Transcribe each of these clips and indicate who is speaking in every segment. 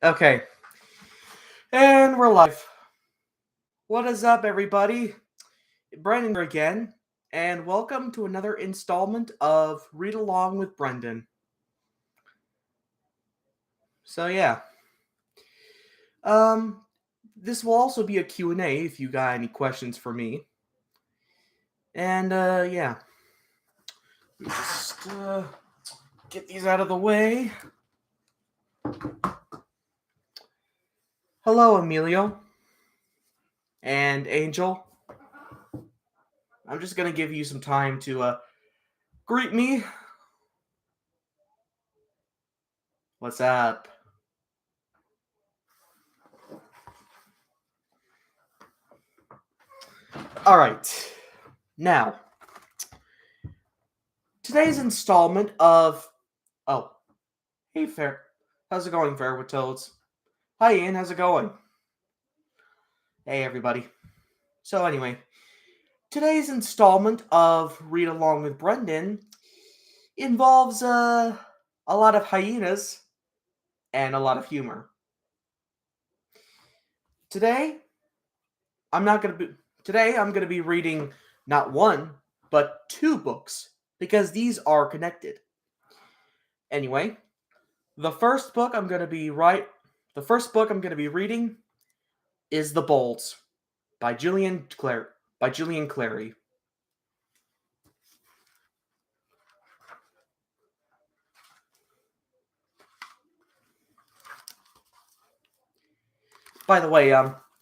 Speaker 1: Okay, and we're live. What is up, everybody? Brendan here again, and welcome to another installment of Read Along with Brendan. So yeah, um, this will also be a Q&A if you got any questions for me. And yeah, just get these out of the way. Hello, Emilio and Angel. I'm just gonna give you some time to greet me. What's up? All right, now today's installment of oh, hey Fair, how's it going, Fair with Toads? Hi Ian, how's it going? Hey everybody. So anyway, today's installment of Read Along with Brendan involves a lot of hyenas and a lot of humor. Today, I'm not gonna be today I'm gonna be reading not one but two books because these are connected. Anyway, the first book I'm gonna be right. The first book I'm gonna be reading is The Bolts by Julian Clary. By the way,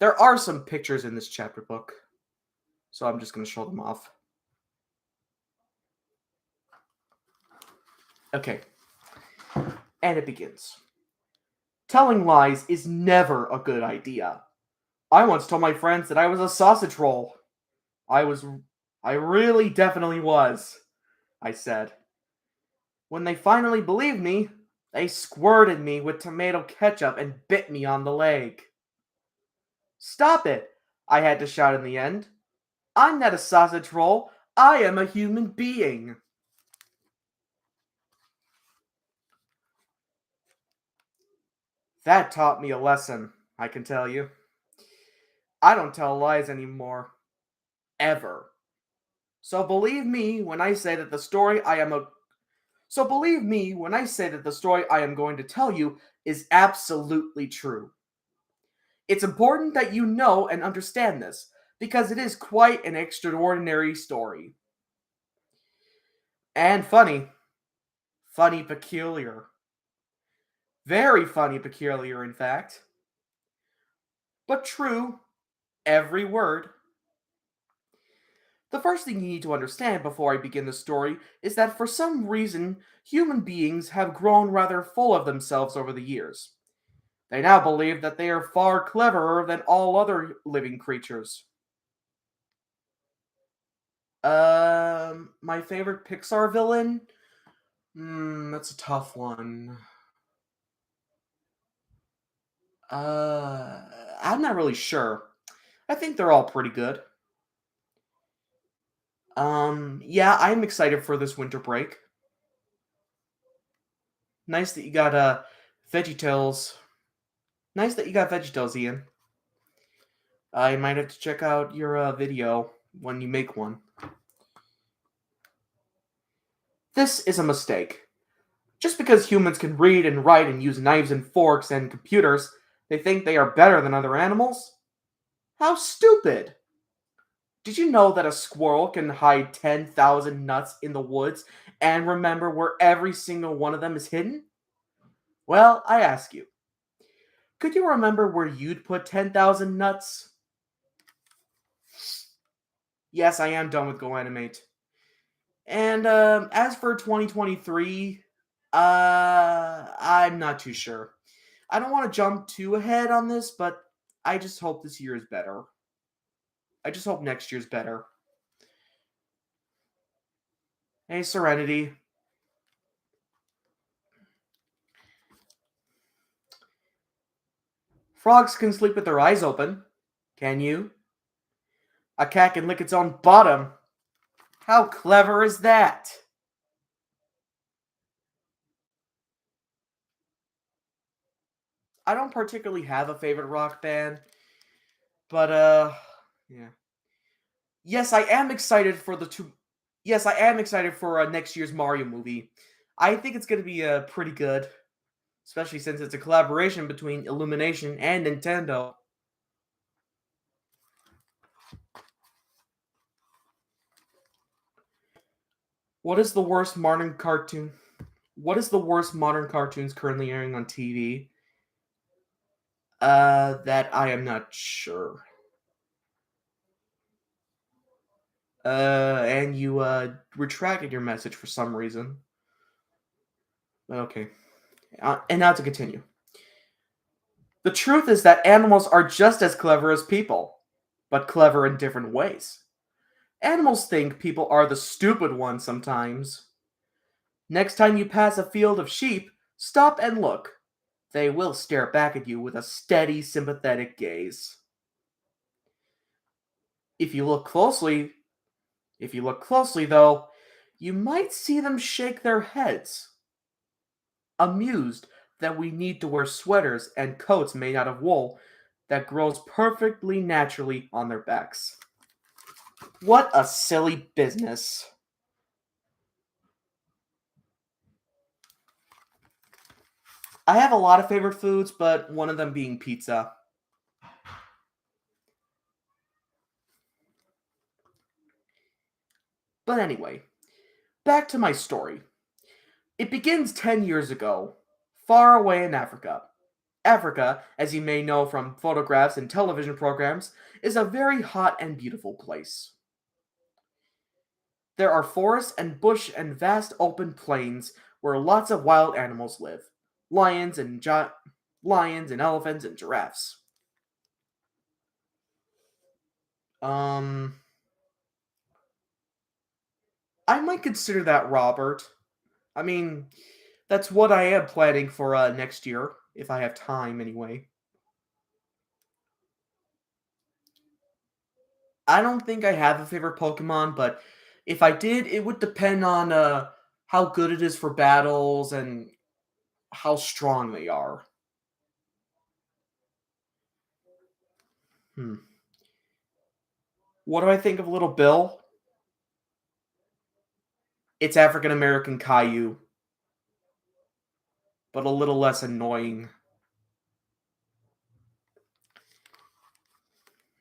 Speaker 1: there are some pictures in this chapter book, so I'm just going to show them off. Okay, and it begins. Telling lies is never a good idea. I once told my friends that I was a sausage roll. I was, I really definitely was, I said. When they finally believed me, they squirted me with tomato ketchup and bit me on the leg. Stop it, I had to shout in the end. I'm not a sausage roll, I am a human being. That taught me a lesson, I can tell you. I don't tell lies anymore. Ever. So believe me when I say that the story I am a So believe me when I say that the story I am going to tell you is absolutely true. It's important that you know and understand this, because it is quite an extraordinary story. And funny. Funny peculiar. Very funny peculiar, in fact. But true, every word. The first thing you need to understand before I begin the story is that for some reason, human beings have grown rather full of themselves over the years. They now believe that they are far cleverer than all other living creatures. My favorite Pixar villain? That's a tough one. Uh, I'm not really sure. I think they're all pretty good. Yeah, I'm excited for this winter break. Nice that you got VeggieTales. Nice that you got VeggieTales, Ian. I might have to check out your video when you make one. This is a mistake. Just because humans can read and write and use knives and forks and computers, they think they are better than other animals? How stupid! Did you know that a squirrel can hide 10,000 nuts in the woods and remember where every single one of them is hidden? Well, I ask you, could you remember where you'd put 10,000 nuts? Yes, I am done with Go Animate. And as for 2023, I'm not too sure. I don't want to jump too ahead on this, but I just hope this year is better. I just hope next year's better. Hey, Serenity. Frogs can sleep with their eyes open. Can you? A cat can lick its own bottom. How clever is that? I don't particularly have a favorite rock band, but yeah. Yes, I am excited for the two. Yes, I am excited for next year's Mario movie. I think it's going to be pretty good, especially since it's a collaboration between Illumination and Nintendo. What is the worst modern cartoon? What is the worst modern cartoons currently airing on TV? That I am not sure. And you retracted your message for some reason. Okay. And now to continue. The truth is that animals are just as clever as people, but clever in different ways. Animals think people are the stupid ones sometimes. Next time you pass a field of sheep, stop and look. They will stare back at you with a steady, sympathetic gaze. If you look closely, if you look closely though, you might see them shake their heads, amused that we need to wear sweaters and coats made out of wool that grows perfectly naturally on their backs. What a silly business. I have a lot of favorite foods, but one of them being pizza. But anyway, back to my story. It begins 10 years ago, far away in Africa. Africa, as you may know from photographs and television programs, is a very hot and beautiful place. There are forests and bush and vast open plains where lots of wild animals live. Lions and lions and elephants and giraffes. Um I might consider that, Robert. I mean, that's what I am planning for next year if I have time anyway. I don't think I have a favorite Pokemon, but if I did, it would depend on how good it is for battles and how strong they are. Hmm. What do I think of Little Bill? It's African American Caillou, but a little less annoying.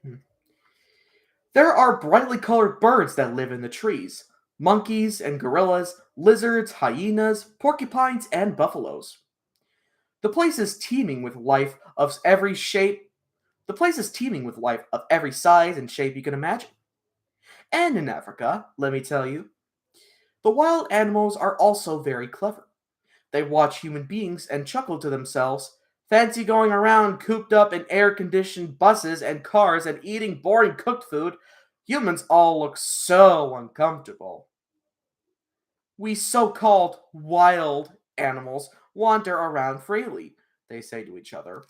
Speaker 1: Hmm. There are brightly colored birds that live in the trees. Monkeys and gorillas, lizards, hyenas, porcupines, and buffaloes. The place is teeming with life of every shape. The place is teeming with life of every size and shape you can imagine. And in Africa, let me tell you, the wild animals are also very clever. They watch human beings and chuckle to themselves. Fancy going around cooped up in air conditioned buses and cars and eating boring cooked food. Humans all look so uncomfortable. We so called wild animals wander around freely, they say to each other,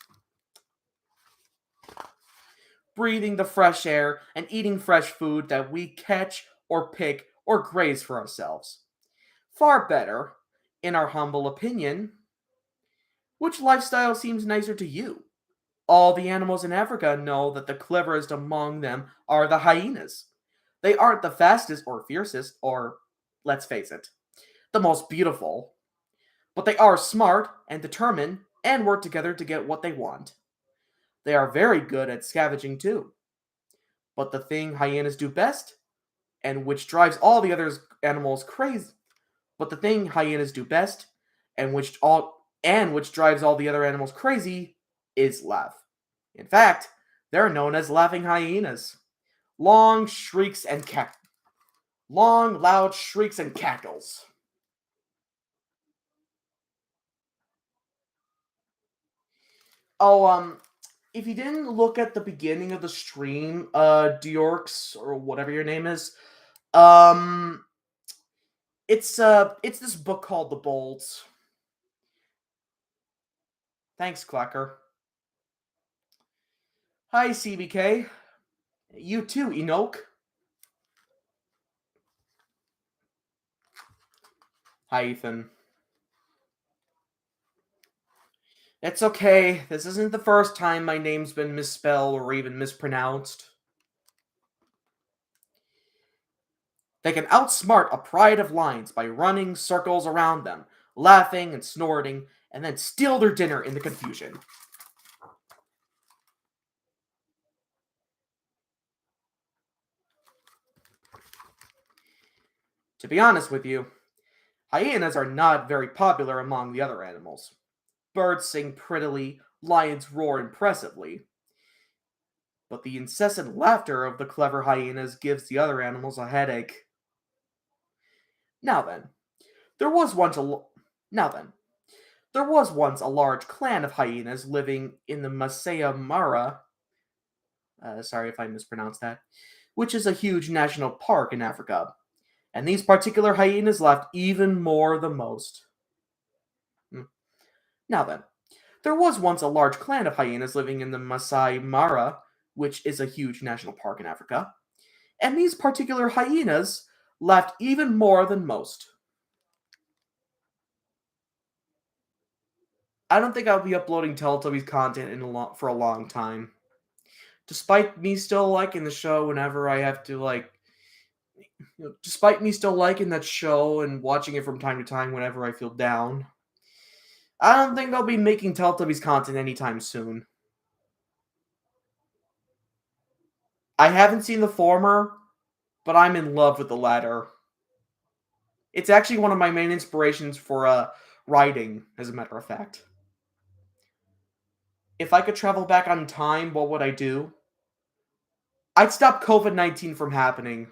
Speaker 1: breathing the fresh air and eating fresh food that we catch or pick or graze for ourselves. Far better, in our humble opinion. Which lifestyle seems nicer to you? All the animals in Africa know that the cleverest among them are the hyenas. They aren't the fastest or fiercest or, let's face it, the most beautiful, but they are smart and determined and work together to get what they want. They are very good at scavenging too. But the thing hyenas do best, and which drives all the other animals crazy, but the thing hyenas do best, and which drives all the other animals crazy, is laugh. In fact, they're known as laughing hyenas. Long shrieks and cack long loud shrieks and cackles. Oh, if you didn't look at the beginning of the stream, Diorx or whatever your name is, um, it's this book called The Bolts. Thanks, Clacker. Hi, CBK. You too, Enoch. Hi, Ethan. It's okay. This isn't the first time my name's been misspelled or even mispronounced. They can outsmart a pride of lions by running circles around them, laughing and snorting, and then steal their dinner in the confusion. To be honest with you, hyenas are not very popular among the other animals. Birds sing prettily, lions roar impressively, but the incessant laughter of the clever hyenas gives the other animals a headache. Now then, there was once a l- now then, there was once a large clan of hyenas living in the Masaya Mara, sorry if I mispronounced that, which is a huge national park in Africa. And these particular hyenas laughed even more than most. Hmm. Now then, there was once a large clan of hyenas living in the Masai Mara, which is a huge national park in Africa, and these particular hyenas laughed even more than most. I don't think I'll be uploading Teletubbies content for a long time. Despite me still liking the show whenever I have to despite me still liking that show and watching it from time to time whenever I feel down, I don't think I'll be making Teletubbies content anytime soon. I haven't seen the former, but I'm in love with the latter. It's actually one of my main inspirations for writing, as a matter of fact. If I could travel back on time, what would I do? I'd stop COVID-19 from happening.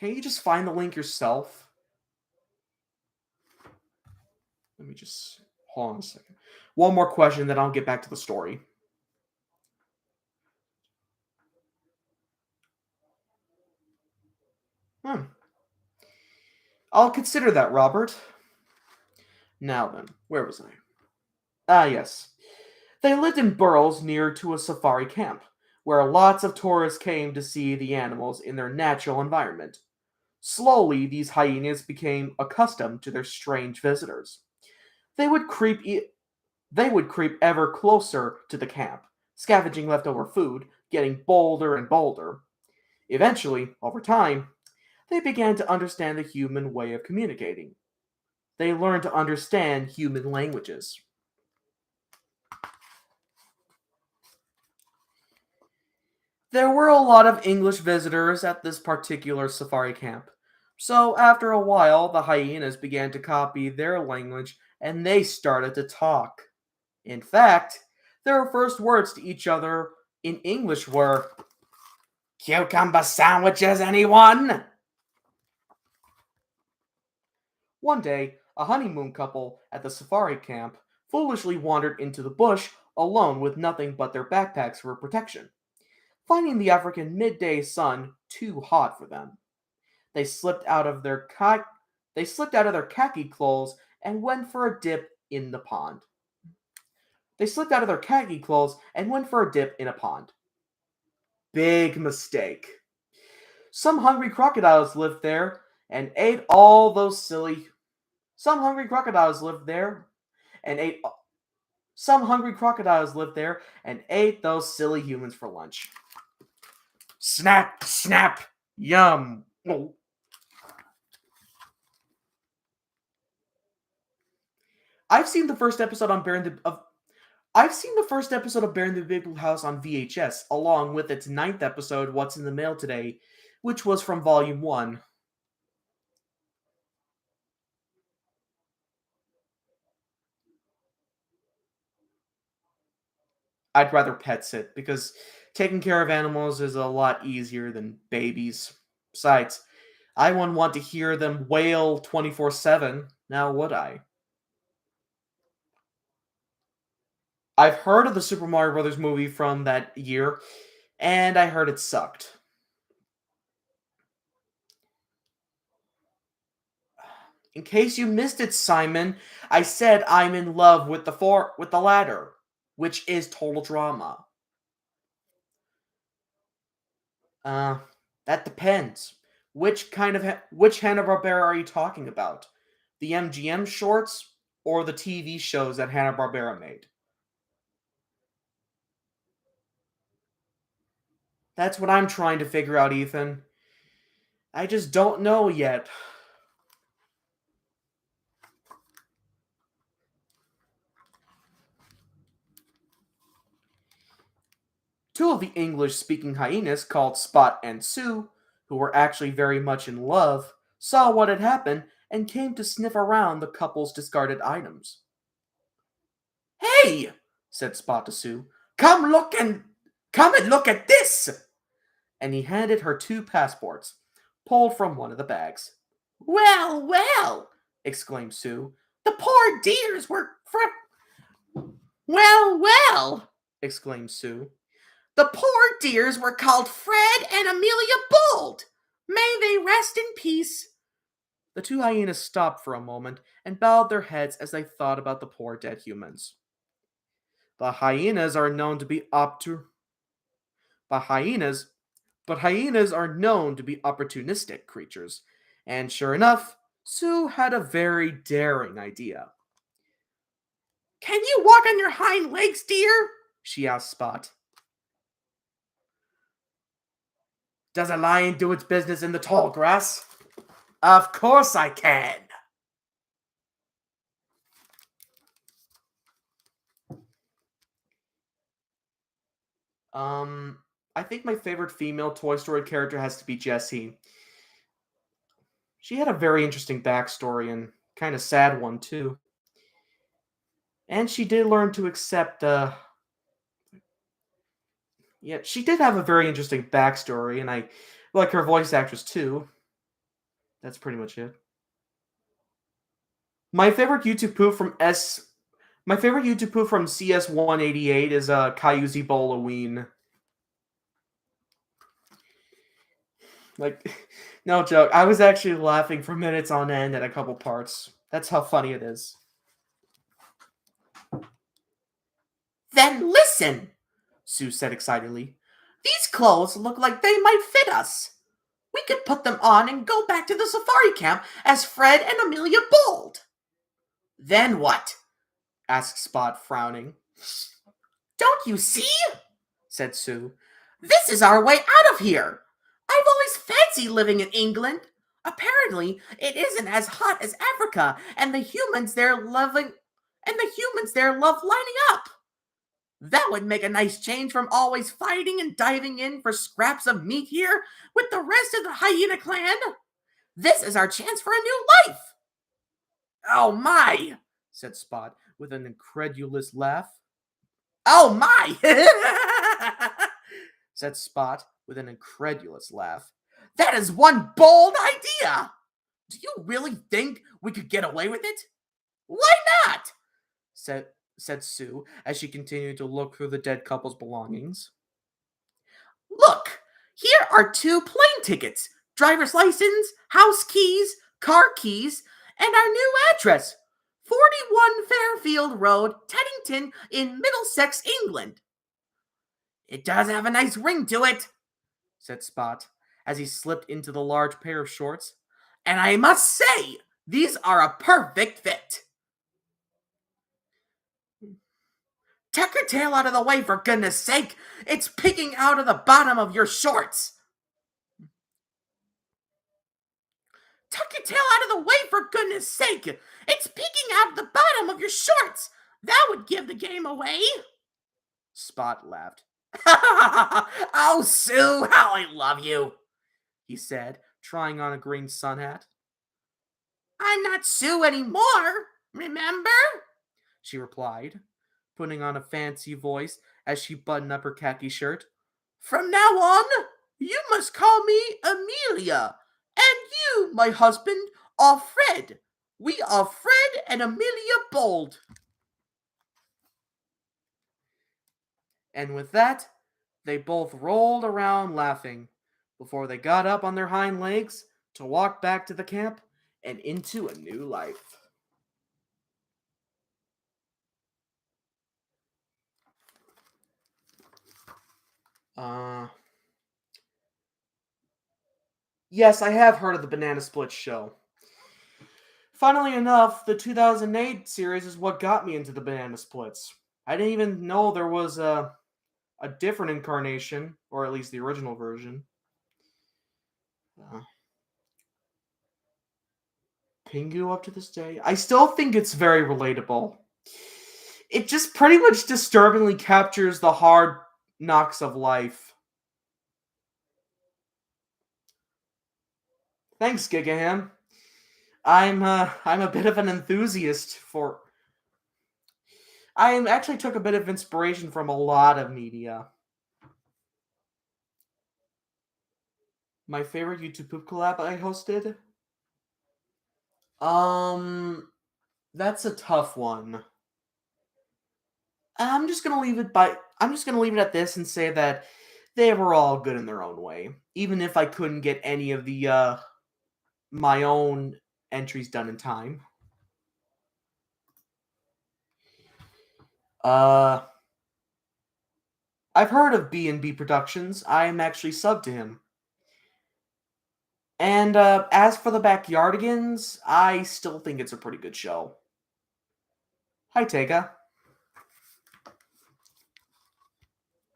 Speaker 1: Can you just find the link yourself? Let me just hold on a second. One more question, then I'll get back to the story. Hmm. I'll consider that, Robert. Now then, where was I? Ah, yes. They lived in burrows near to a safari camp, where lots of tourists came to see the animals in their natural environment. Slowly, these hyenas became accustomed to their strange visitors. They would creep they would creep ever closer to the camp, scavenging leftover food, getting bolder and bolder. Eventually, over time, they began to understand the human way of communicating. They learned to understand human languages. There were a lot of English visitors at this particular safari camp, so after a while, the hyenas began to copy their language and they started to talk. In fact, their first words to each other in English were, "Cucumber sandwiches, anyone?" One day, a honeymoon couple at the safari camp foolishly wandered into the bush alone with nothing but their backpacks for protection, finding the African midday sun too hot for them. They slipped out of their they slipped out of their khaki clothes and went for a dip in the pond. They slipped out of their khaki clothes and went for a dip in a pond. Big mistake. Some hungry crocodiles lived there and ate all those silly. Some hungry crocodiles lived there and ate. Some hungry crocodiles lived there and ate those silly humans for lunch. Snap, snap, yum. Oh. I've seen the first episode on Bear in the of I've seen the first episode of Bear in the Big Blue House on VHS, along with its ninth episode, What's in the Mail Today, which was from Volume 1. I'd rather pet sit because taking care of animals is a lot easier than babies. Besides, I wouldn't want to hear them wail 24/7, now would I? I've heard of the Super Mario Brothers movie from that year, and I heard it sucked. In case you missed it, Simon, I said I'm in love with the latter, which is total drama. Uh, that depends. Which Hanna-Barbera are you talking about? The MGM shorts, or the TV shows that Hanna-Barbera made? That's what I'm trying to figure out, Ethan. I just don't know yet. Two of the English-speaking hyenas, called Spot and Sue, who were actually very much in love, saw what had happened and came to sniff around the couple's discarded items. "Hey," said Spot to Sue, come and look at this!" And he handed her two passports, pulled from one of the bags. "Well, well," exclaimed Sue. "The poor dears were Well, well," exclaimed Sue. "The poor dears were called Fred and Amelia Bold. May they rest in peace." The two hyenas stopped for a moment and bowed their heads as they thought about the poor dead humans. The hyenas are known to be but hyenas are known to be opportunistic creatures, and sure enough, Sue had a very daring idea. "Can you walk on your hind legs, dear?" she asked Spot. "Does a lion do its business in the tall grass?" "Of course I can." I think my favorite female Toy Story character has to be Jessie. She had a very interesting backstory and kind of sad one too. And she did learn to accept yeah, she did have a very interesting backstory, and I like her voice actress too. That's pretty much it. My favorite YouTube poof from S My favorite YouTube poof from CS188 is Kayuzi Bolaween. Like, no joke. I was actually laughing for minutes on end at a couple parts. That's how funny it is. "Then listen," Sue said excitedly. "These clothes look like they might fit us. We could put them on and go back to the safari camp as Fred and Amelia Bold." "Then what?" asked Spot, frowning. "Don't you see?" said Sue. "This is our way out of here. I've always fancied living in England. Apparently, it isn't as hot as Africa, and the humans there love lining up. That would make a nice change from always fighting and diving in for scraps of meat here with the rest of the hyena clan. This is our chance for a new life." "Oh my," said Spot with an incredulous laugh. "Oh my," said Spot with an incredulous laugh. "That is one bold idea. Do you really think we could get away with it?" "Why not?" said Sue as she continued to look through the dead couple's belongings. "Look, here are two plane tickets, driver's license, house keys, car keys, and our new address, 41 Fairfield Road, Teddington in Middlesex, England." "It does have a nice ring to it," said Spot as he slipped into the large pair of shorts. "And I must say, these are a perfect fit." "Tuck your tail out of the way, for goodness sake! It's peeking out of the bottom of your shorts." "Tuck your tail out of the way, for goodness sake! It's peeking out of the bottom of your shorts. That would give the game away." Spot laughed. "Oh, Sue, how I love you," he said, trying on a green sun hat. "I'm not Sue anymore, remember?" she replied, putting on a fancy voice as she buttoned up her khaki shirt. "From now on, you must call me Amelia, and you, my husband, are Fred. We are Fred and Amelia Bold." And with that, they both rolled around laughing before they got up on their hind legs to walk back to the camp and into a new life. Uh, yes, I have heard of the Banana Split show. Funnily enough, the 2008 series is what got me into the banana splits. I didn't even know there was a different incarnation, or at least the original version. Uh, Pingu up to this day. I still think it's very relatable. It just pretty much disturbingly captures the hard knocks of life. Thanks, Gigaham. I'm a bit of an enthusiast for. I actually took a bit of inspiration from a lot of media. My favorite YouTube poop collab I hosted. Um, that's a tough one. I'm just gonna leave it by. I'm just gonna leave it at this and say that they were all good in their own way. Even if I couldn't get any of the my own entries done in time. Uh, I've heard of B&B Productions. I am actually sub to him. And as for the Backyardigans, I still think it's a pretty good show. Hi, Tega.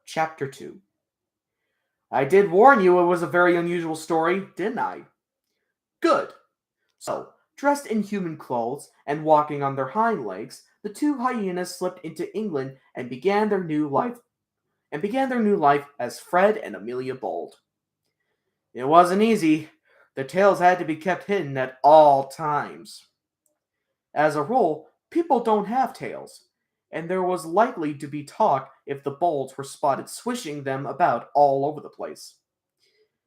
Speaker 1: Chapter 2. I did warn you it was a very unusual story, didn't I? Good. So, dressed in human clothes and walking on their hind legs, the two hyenas slipped into England and began their new life as Fred and Amelia Bold. It wasn't easy. Their tails had to be kept hidden at all times. As a rule, people don't have tails, and there was likely to be talk if the Bolds were spotted swishing them about all over the place.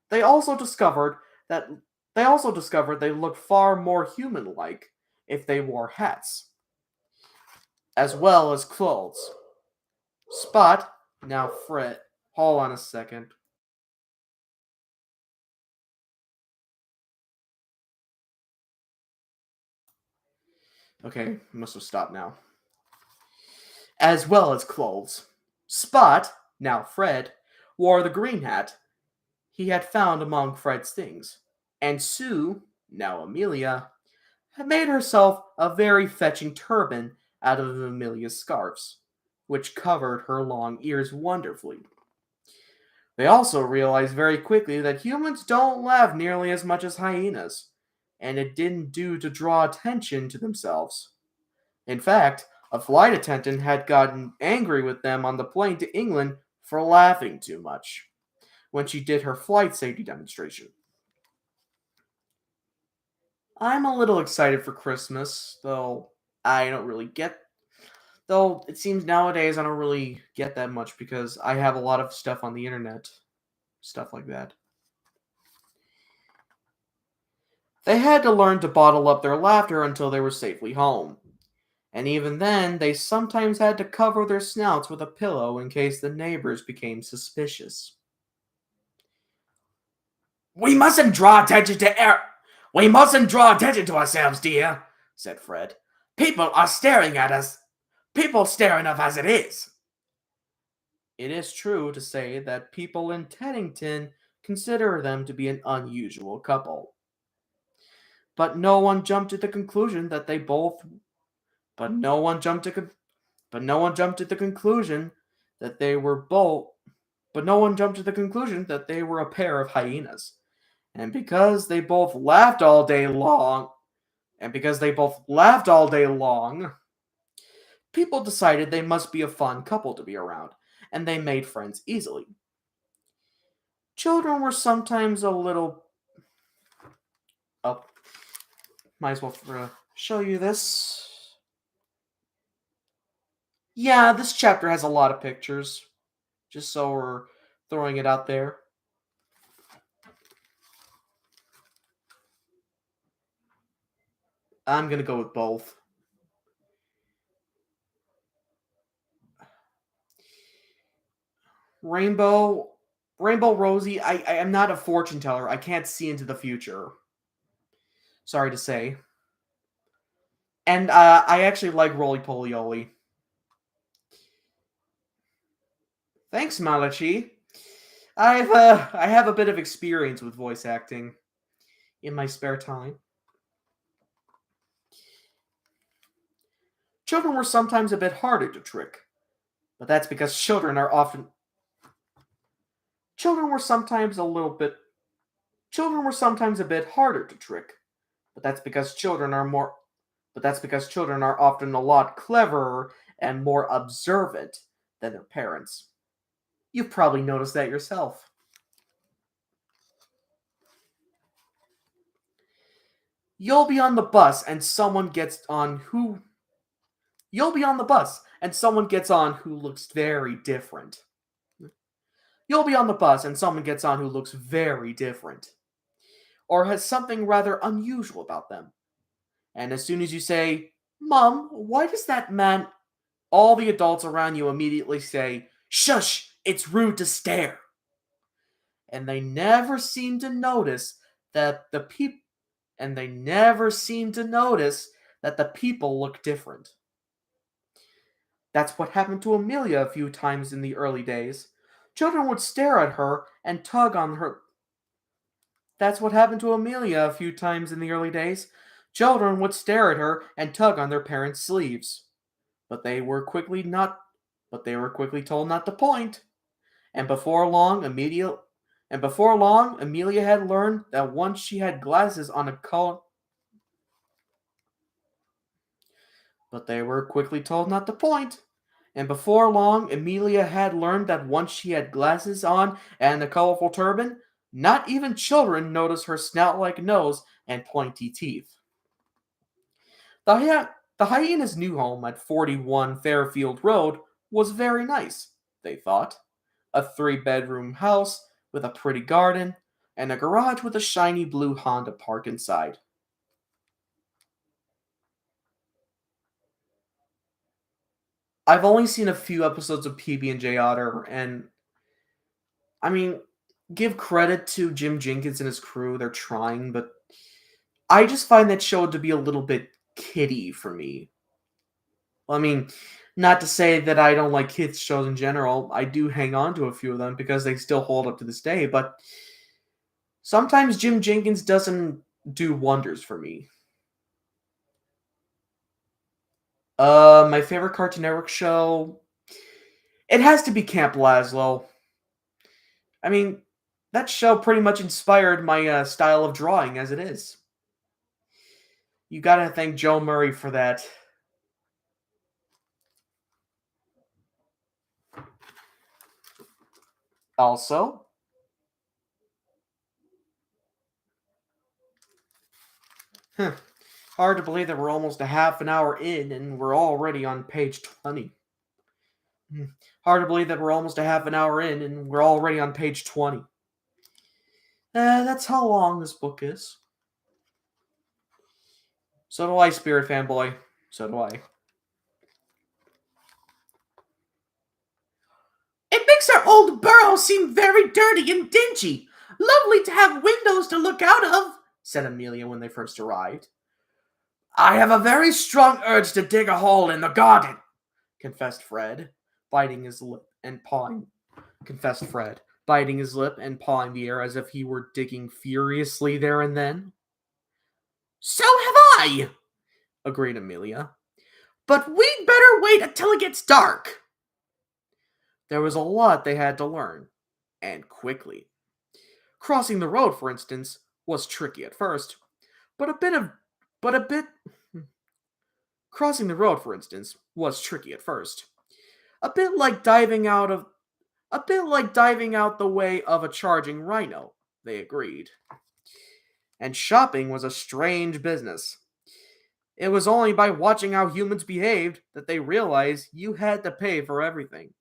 Speaker 1: They also discovered that they looked far more human-like if they wore hats, as well as clothes. Spot, now Fred. Hold on a second. Okay, must have stopped now. As well as clothes. Spot, now Fred, wore the green hat he had found among Fred's things, and Sue, now Amelia, had made herself a very fetching turban out of Amelia's scarves, which covered her long ears wonderfully. They also realized very quickly that humans don't laugh nearly as much as hyenas, and it didn't do to draw attention to themselves. In fact, a flight attendant had gotten angry with them on the plane to England for laughing too much when she did her flight safety demonstration. I'm a little excited for Christmas, though I don't really get. Though it seems nowadays I don't really get that much because I have a lot of stuff on the internet. Stuff like that. They had to learn to bottle up their laughter until they were safely home. And even then, they sometimes had to cover their snouts with a pillow in case the neighbors became suspicious. We mustn't draw attention to We mustn't draw attention to ourselves, dear, said Fred. People are staring at us. People staring at us as it is. It is true to say that people in Teddington consider them to be an unusual couple. But no one jumped to the conclusion that they both but no one jumped to con- but no one jumped to the conclusion that they were both but no one jumped to the conclusion that they were a pair of hyenas. And because they both laughed all day long, people decided they must be a fun couple to be around, and they made friends easily. Children were sometimes a little. Oh, might as well show you this. Yeah, this chapter has a lot of pictures, just so we're throwing it out there. I'm gonna go with both. Rainbow, Rainbow Rosie. I am not a fortune teller. I can't see into the future. Sorry to say. And I actually like Roly Poly Oly. Thanks, Malachi. I have a bit of experience with voice acting in my spare time. Children were sometimes a bit harder to trick, but that's because children were sometimes a little bit children were sometimes a bit harder to trick, but that's because children are often a lot cleverer and more observant than their parents. You've probably noticed that yourself. You'll be on the bus and someone gets on who You'll be on the bus and someone gets on who looks very different. You'll be on the bus and someone gets on who looks very different or has something rather unusual about them. And as soon as you say, "Mom, why does that man," all the adults around you immediately say, "Shush, it's rude to stare." And they never seem to notice that the people and they never seem to notice that the people look different. That's what happened to Amelia a few times in the early days. Children would stare at her and tug on her. That's what happened to Amelia a few times in the early days. Children would stare at her and tug on their parents' sleeves. But they were quickly not but they were quickly told not to point. And before long, Amelia had learned that once she had glasses on a color but they were quickly told not to point. And before long, Amelia had learned that once she had glasses on and a colorful turban, not even children noticed her snout like nose and pointy teeth. The hyena's new home at 41 Fairfield Road was very nice, they thought. A 3-bedroom house with a pretty garden and a garage with a shiny blue Honda park inside. I've only seen a few episodes of PB&J Otter, and I mean, give credit to Jim Jenkins and his crew. They're trying, but I just find that show to be a little bit kiddie for me. I mean, not to say that I don't like kids shows in general. I do hang on to a few of them because they still hold up to this day, but sometimes Jim Jenkins doesn't do wonders for me. My favorite Cartoon Network show, it has to be Camp Lazlo. I mean, that show pretty much inspired my style of drawing as it is. You gotta thank Joe Murray for that. Also, huh, hard to believe that we're almost a half an hour in and we're already on page 20. Hmm, hard to believe that we're almost a half an hour in and we're already on page 20. That's how long this book is. So do I, Spirit Fanboy. So do I. It makes our old burrow seem very dirty and dingy. Lovely to have windows to look out of, said Amelia when they first arrived. I have a very strong urge to dig a hole in the garden, confessed Fred, biting his lip and pawing. Confessed Fred, biting his lip and pawing the air as if he were digging furiously there and then. So have I, agreed Amelia. But we'd better wait until it gets dark. There was a lot they had to learn, and quickly. Crossing the road, for instance, was tricky at first, but a bit of but a bit crossing the road, for instance, was tricky at first. A bit like diving out the way of a charging rhino, they agreed. And shopping was a strange business. It was only by watching how humans behaved that they realized you had to pay for everything.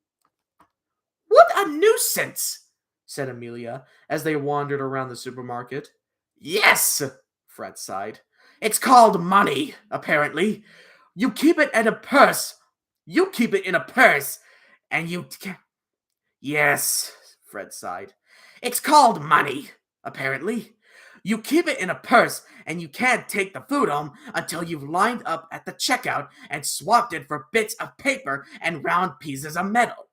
Speaker 1: What a nuisance, said Amelia as they wandered around the supermarket. Yes, Fred sighed. It's called money, apparently. You keep it in a purse. You keep it in a purse, and you. Yes, Fred sighed. It's called money, apparently. You keep it in a purse, and you can't take the food home until you've lined up at the checkout and swapped it for bits of paper and round pieces of metal.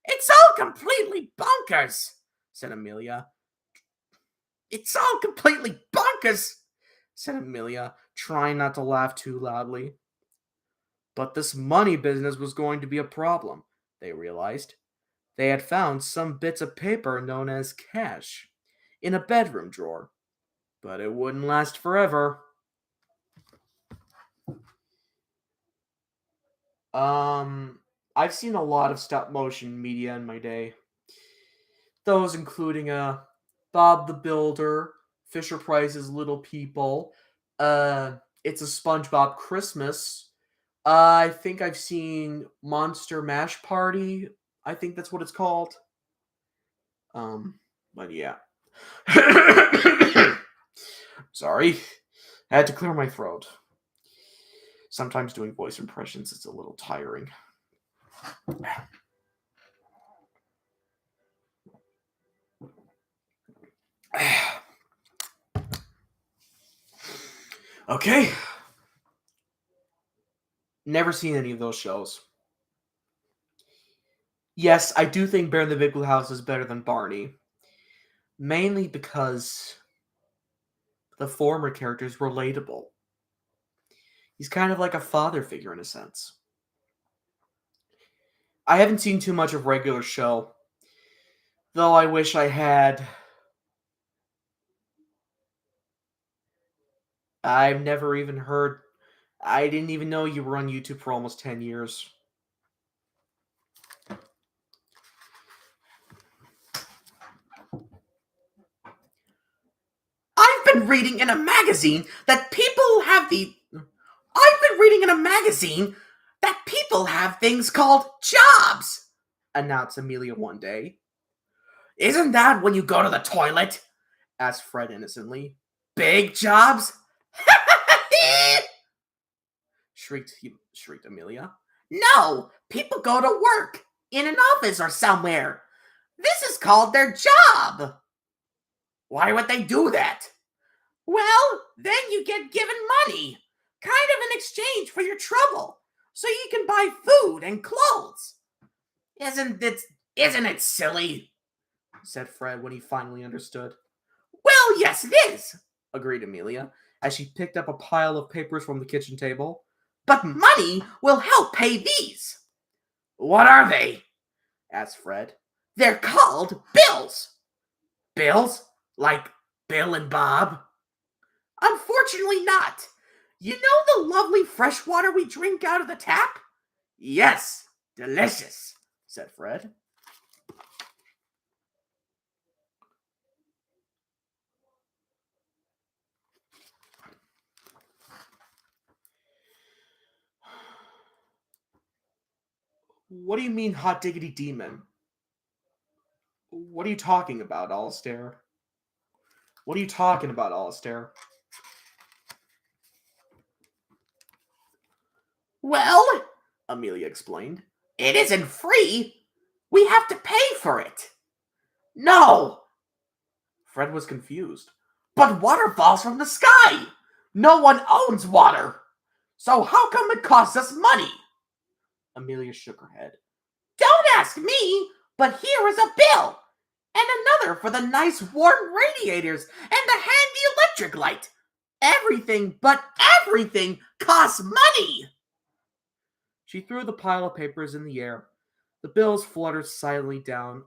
Speaker 1: It's all completely bonkers, said Amelia. It's all completely bonkers, said Amelia, trying not to laugh too loudly. But this money business was going to be a problem, they realized. They had found some bits of paper known as cash in a bedroom drawer, but it wouldn't last forever. I've seen a lot of stop motion media in my day. Those including Bob the Builder, Fisher Price's Little People, uh, It's a SpongeBob Christmas. I think I've seen Monster Mash Party. I think that's what it's called. But yeah. Sorry. I had to clear my throat. Sometimes doing voice impressions is a little tiring. Okay. Never seen any of those shows. Yes, I do think Bear in the Big Blue House is better than Barney. Mainly because the former character is relatable. He's kind of like a father figure in a sense. I haven't seen too much of regular show, though I wish I had. I've never even heard. I didn't even know you were on YouTube for almost 10 years. I've been reading in a magazine that people have the. I've been reading in a magazine that people have things called jobs, announced Amelia one day. Isn't that when you go to the toilet? Asked Fred innocently. Big jobs? shrieked Amelia. No, people go to work in an office or somewhere. This is called their job. Why would they do that? Well, then you get given money, kind of in exchange for your trouble, so you can buy food and clothes. Isn't it silly? Said Fred when he finally understood. Well, yes, it is, agreed Amelia, as she picked up a pile of papers from the kitchen table. But money will help pay these. What are they? Asked Fred. They're called bills. Bills? Like Bill and Bob? Unfortunately not. You know the lovely fresh water we drink out of the tap? Yes, delicious, said Fred. What do you mean, hot diggity demon? What are you talking about, Alistair? What are you talking about, Alistair? Well, Amelia explained, it isn't free. We have to pay for it. No! Fred was confused. But water falls from the sky! No one owns water! So how come it costs us money? Amelia shook her head. Don't ask me, but here is a bill! And another for the nice warm radiators and the handy electric light. Everything, but everything, costs money! She threw the pile of papers in the air. The bills fluttered silently down.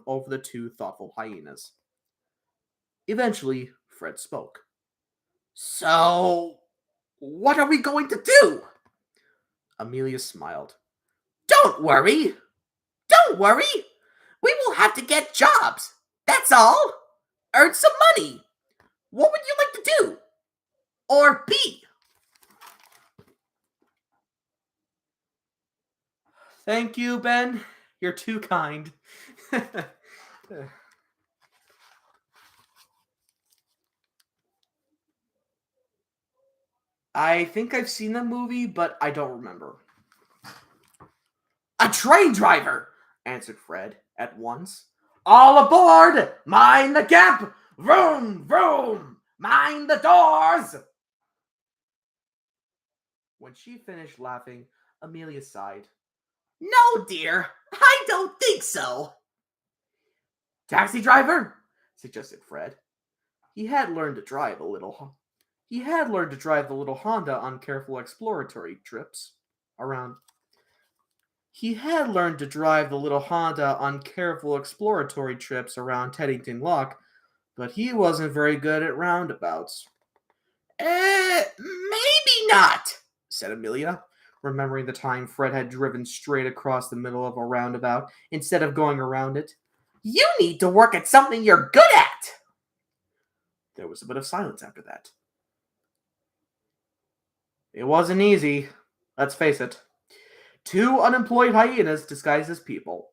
Speaker 1: Over the two thoughtful hyenas. Eventually, Fred spoke. So, what are we going to do? Amelia smiled. Don't worry. Don't worry. We will have to get jobs. That's all. Earn some money. What would you like to do? Or be? Thank you, Ben. You're too kind. I think I've seen the movie, but I don't remember. A train driver, answered Fred at once. All aboard! Mind the gap! Vroom, vroom! Mind the doors! When she finished laughing, Amelia sighed. No, dear, I don't think so. Taxi driver, suggested Fred. He had learned to drive a little. He had learned to drive the little Honda on careful exploratory trips around. He had learned to drive the little Honda on careful exploratory trips around Teddington Lock, but he wasn't very good at roundabouts. Maybe not, said Amelia, remembering the time Fred had driven straight across the middle of a roundabout instead of going around it. You need to work at something you're good at. There was a bit of silence after that. It wasn't easy, let's face it. Two unemployed hyenas disguised as people.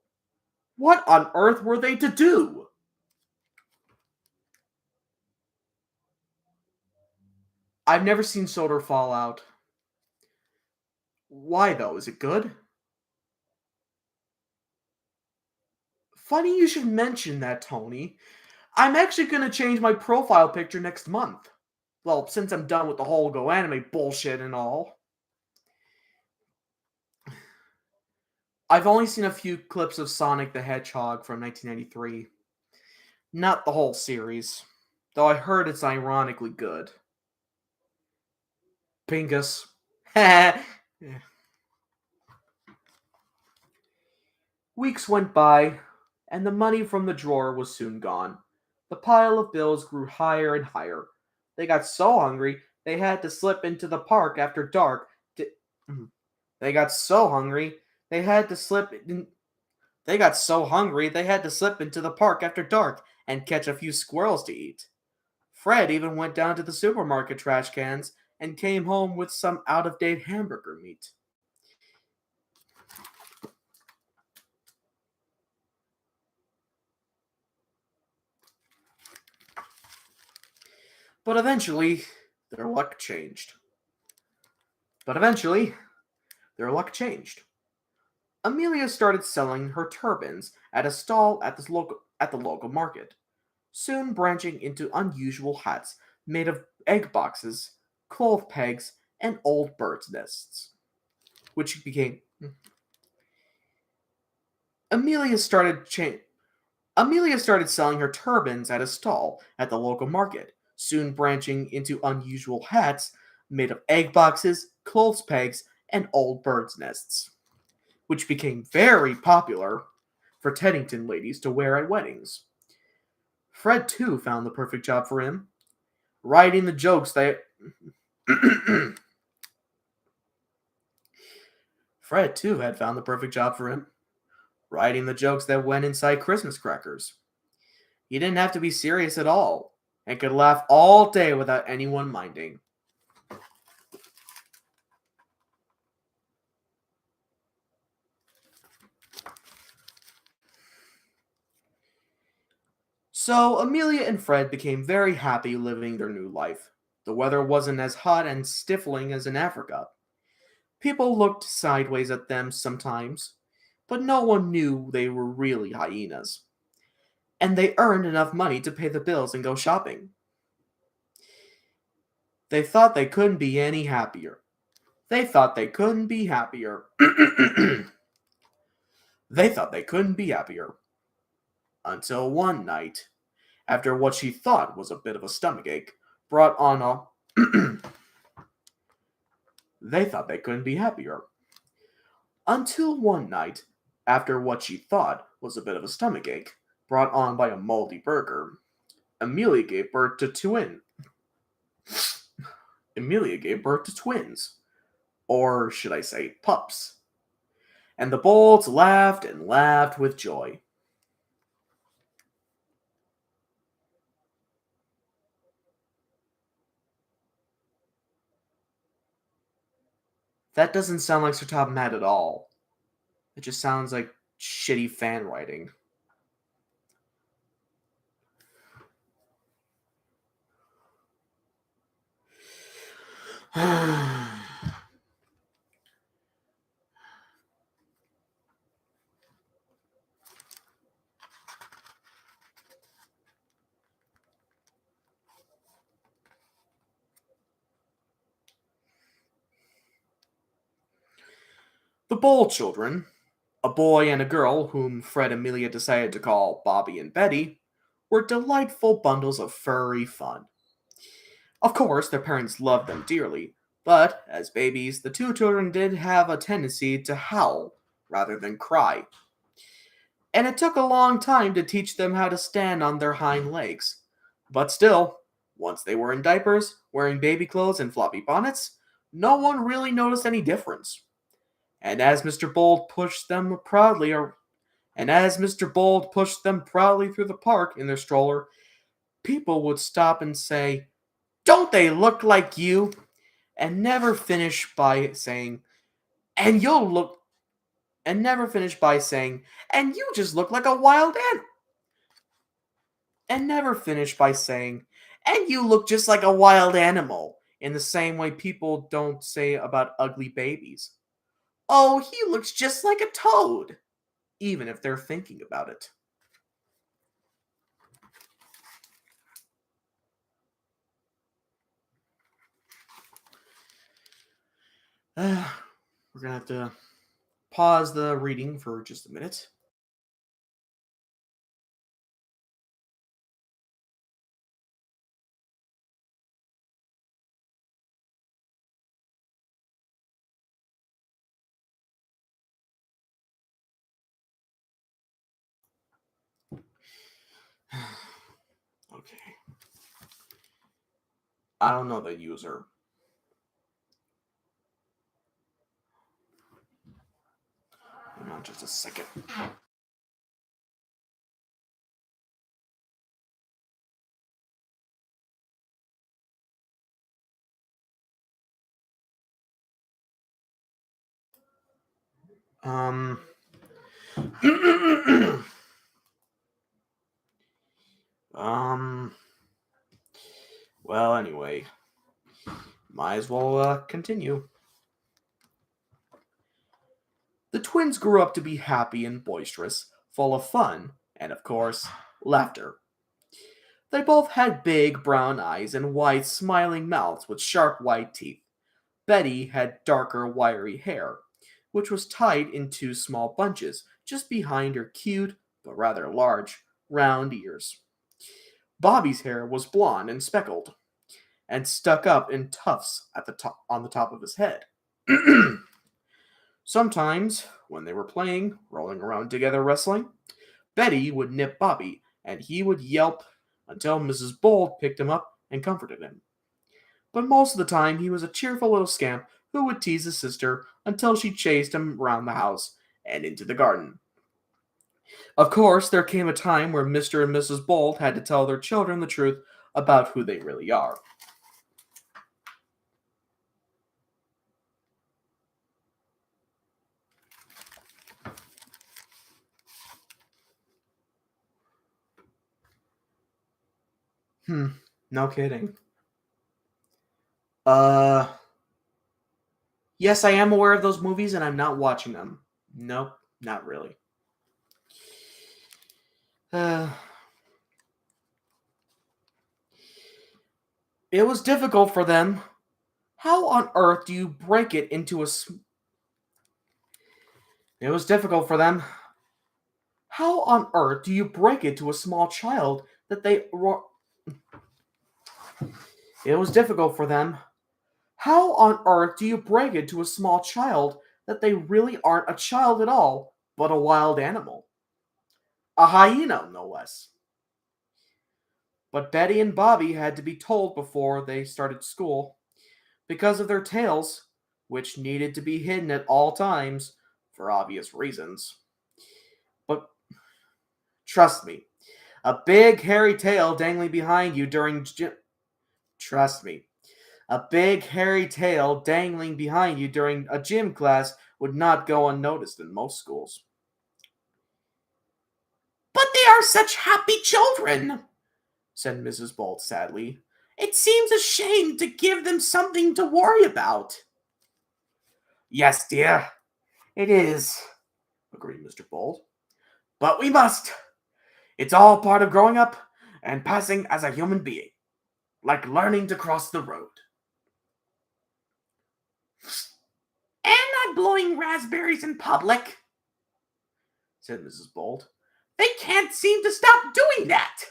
Speaker 1: What on earth were they to do? I've never seen Soder fall out. Why though? Is it good? Funny you should mention that, Tony. I'm actually going to change my profile picture next month. Well, since I'm done with the whole Go Anime bullshit and all. I've only seen a few clips of Sonic the Hedgehog from 1993. Not the whole series, though I heard it's ironically good. Pingus. Weeks went by, and the money from the drawer was soon gone. The pile of bills grew higher and higher. They got so hungry they had to slip into the park after dark. They got so hungry they had to slip in. They got so hungry they had to slip into the park after dark and catch a few squirrels to eat. Fred even went down to the supermarket trash cans and came home with some out-of-date hamburger meat. But eventually, their luck changed. But eventually, their luck changed. Amelia started selling her turbans at a stall at the local market, soon branching into unusual hats made of egg boxes, clothes pegs, and old birds' nests, which became Amelia started cha- Amelia started selling her turbans at a stall at the local market, soon branching into unusual hats made of egg boxes, clothes pegs, and old birds' nests, which became very popular for Teddington ladies to wear at weddings. Fred, too, found the perfect job for him, writing the jokes that. Fred, too, had found the perfect job for him, writing the jokes that went inside Christmas crackers. He didn't have to be serious at all, and could laugh all day without anyone minding. So Amelia and Fred became very happy living their new life. The weather wasn't as hot and stifling as in Africa. People looked sideways at them sometimes, but no one knew they were really hyenas. And they earned enough money to pay the bills and go shopping. They thought they couldn't be any happier. They thought they couldn't be happier. They thought they couldn't be happier. Until one night, after what she thought was a bit of a stomachache, brought on a. They thought they couldn't be happier. Until one night, after what she thought was a bit of a stomachache, brought on by a moldy burger, Amelia gave birth to twins. Amelia gave birth to twins. Or should I say pups. And the Bolts laughed and laughed with joy. That doesn't sound like Sir Top Matt at all. It just sounds like shitty fan writing. The Bowl children, a boy and a girl whom Fred and Amelia decided to call Bobby and Betty, were delightful bundles of furry fun. Of course, their parents loved them dearly, but as babies, the two children did have a tendency to howl rather than cry, and it took a long time to teach them how to stand on their hind legs. But still, once they were in diapers, wearing baby clothes and floppy bonnets, no one really noticed any difference. And as Mr. Bold pushed them proudly ar- and as Mr. Bold pushed them proudly through the park in their stroller, people would stop and say, "Don't they look like you?" and never finish by saying, "And you'll look," and never finish by saying, "And you just look like a wild ant," and never finish by saying, "And you look just like a wild animal," in the same way people don't say about ugly babies. "Oh, he looks just like a toad," even if they're thinking about it. We're gonna have to pause the reading for just a minute. Okay. I don't know the user. Hang on just a second. Um. um. Well, anyway, might as well continue. The twins grew up to be happy and boisterous, full of fun, and of course, laughter. They both had big brown eyes and wide, smiling mouths with sharp white teeth. Betty had darker, wiry hair, which was tied in two small bunches just behind her cute, but rather large, round ears. Bobby's hair was blonde and speckled, and stuck up in tufts at the top on the top of his head. Sometimes, when they were playing, rolling around together wrestling, Betty would nip Bobby, and he would yelp until Mrs. Bold picked him up and comforted him. But most of the time, he was a cheerful little scamp who would tease his sister until she chased him around the house and into the garden. Of course, there came a time where Mr. and Mrs. Bold had to tell their children the truth about who they really are. Hmm, no kidding. Uh, yes, I am aware of those movies and I'm not watching them. Nope, not really. Uh, it was difficult for them. How on earth do you break it into a. It was difficult for them. How on earth do you break it to a small child that they. It was difficult for them. How on earth do you break it to a small child that they really aren't a child at all, but a wild animal? A hyena, no less. But Betty and Bobby had to be told before they started school, because of their tails, which needed to be hidden at all times for obvious reasons. But trust me, a big hairy tail dangling behind you during gym. Trust me, a big hairy tail dangling behind you during a gym class would not go unnoticed in most schools. "But they are such happy children," said Mrs. Bolt sadly. "It seems a shame to give them something to worry about." "Yes, dear, it is," agreed Mr. Bolt. "But we must. It's all part of growing up and passing as a human being, like learning to cross the road." "And not blowing raspberries in public," said Mrs. Bolt. "They can't seem to stop doing that."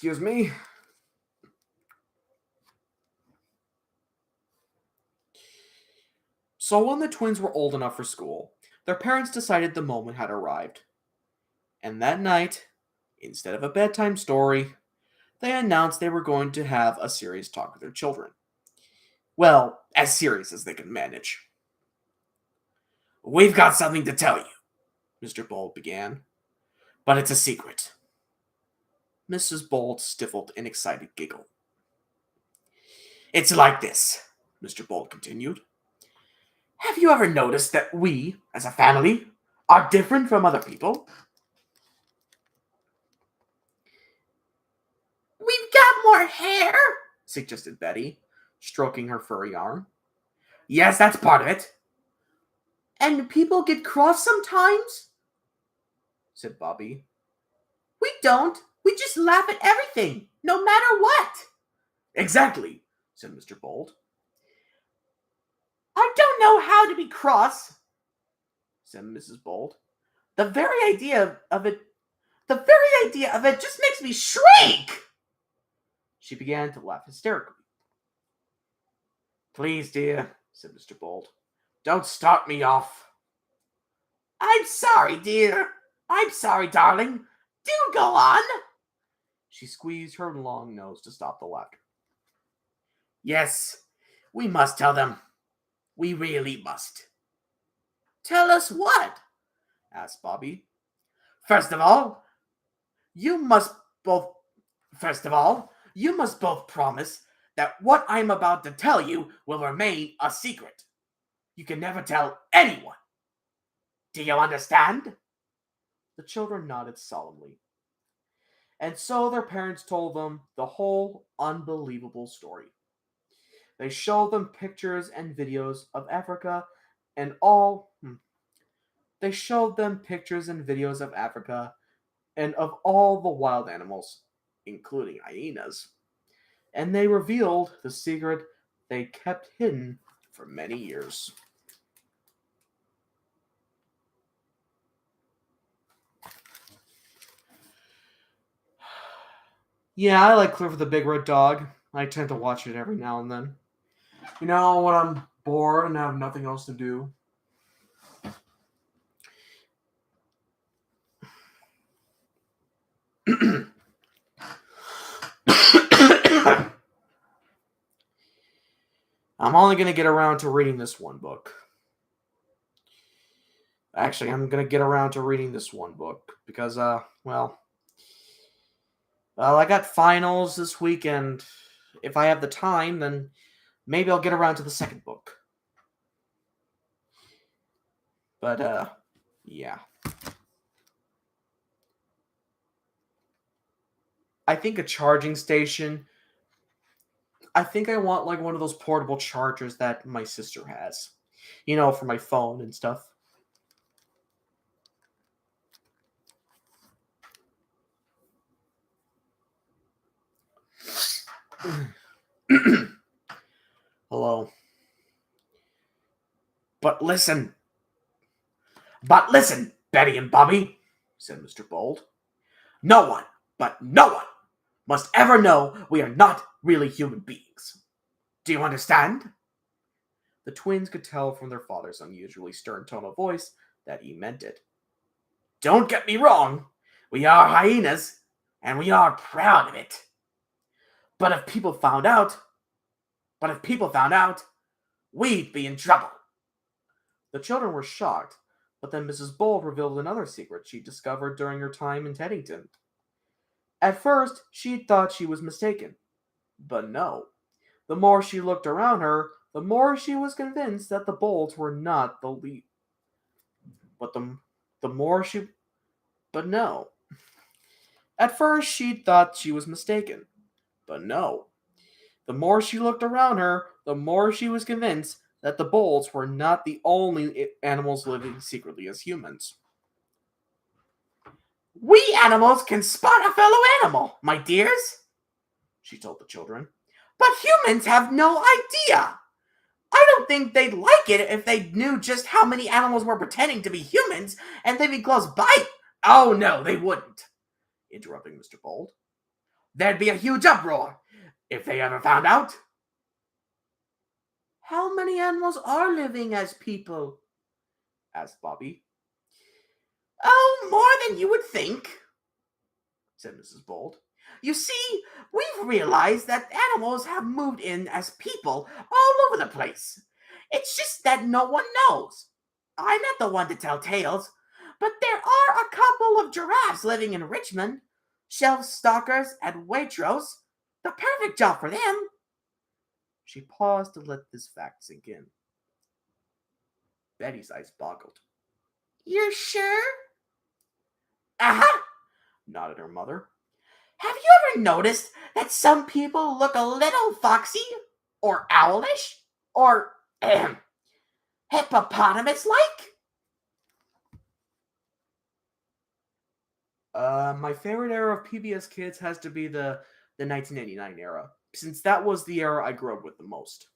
Speaker 1: Excuse me. So when the twins were old enough for school, their parents decided the moment had arrived. And that night, instead of a bedtime story, they announced they were going to have a serious talk with their children. Well, as serious as they could manage. "We've got something to tell you," Mr. Bold began, "but it's a secret." Mrs. Bold stifled an excited giggle. "It's like this," Mr. Bold continued. "Have you ever noticed that we, as a family, are different from other people?" "We've got more hair," suggested Betty, stroking her furry arm. "Yes, that's part of it." "And people get cross sometimes," said Bobby. "We don't. We just laugh at everything, no matter what." "Exactly," said Mr. Bold. "I don't know how to be cross," said Mrs. Bold. The very idea of it just makes me shriek." She began to laugh hysterically. "Please, dear," said Mr. Bold, "don't start me off." "I'm sorry, dear. I'm sorry, darling. Do go on." She squeezed her long nose to stop the laughter. "Yes, we must tell them. We really must." "Tell us what?" asked Bobby. First of all, you must both you must both promise that what I'm about to tell you will remain a secret. You can never tell anyone. Do you understand?" The children nodded solemnly. And so their parents told them the whole unbelievable story. They showed them pictures and videos of Africa and all. They showed them pictures and videos of Africa and of all the wild animals, including hyenas. And they revealed the secret they kept hidden for many years. Yeah, I like Clifford the Big Red Dog. I tend to watch it every now and then. When I'm bored and have nothing else to do. I'm only going to get around to reading this one book. Actually, I'm going to get around to reading this one book because, I got finals this week, and if I have the time, then maybe I'll get around to the second book. But, yeah. I think a charging station. I think I want like one of those portable chargers that my sister has. For my phone and stuff. Hello. But listen, Betty and Bobby, said Mr. Bold. No one, but no one, must ever know we are not really human beings. Do you understand? The twins could tell from their father's unusually stern tone of voice that he meant it. Don't get me wrong, we are hyenas, and we are proud of it. But if people found out, we'd be in trouble. The children were shocked, but then Mrs. Bold revealed another secret she discovered during her time in Teddington. At first, she thought she was mistaken. But no. The more she looked around her, the more she was convinced that the Bolds were not the lead. But the more she... But no. At first, she thought she was mistaken. But no. The more she looked around her, the more she was convinced that the Bolds were not the only animals living secretly as humans. We animals can spot a fellow animal, my dears, she told the children. But humans have no idea. I don't think they'd like it if they knew just how many animals were pretending to be humans and they'd be close by. Oh, no, they wouldn't, interrupting Mr. Bold. There'd be a huge uproar if they ever found out. How many animals are living as people? Asked Bobby. Oh, more than you would think, said Mrs. Bold. You see, we've realized that animals have moved in as people all over the place. It's just that no one knows. I'm not the one to tell tales, but there are a couple of giraffes living in Richmond. Shelf stalkers and Waitrose. The perfect job for them. She paused to let this fact sink in. Betty's eyes boggled. You're sure? Aha! Nodded her mother. Have you ever noticed that some people look a little foxy, or owlish, or hippopotamus-like? My favorite era of PBS Kids has to be the 1989 era, since that was the era I grew up with the most.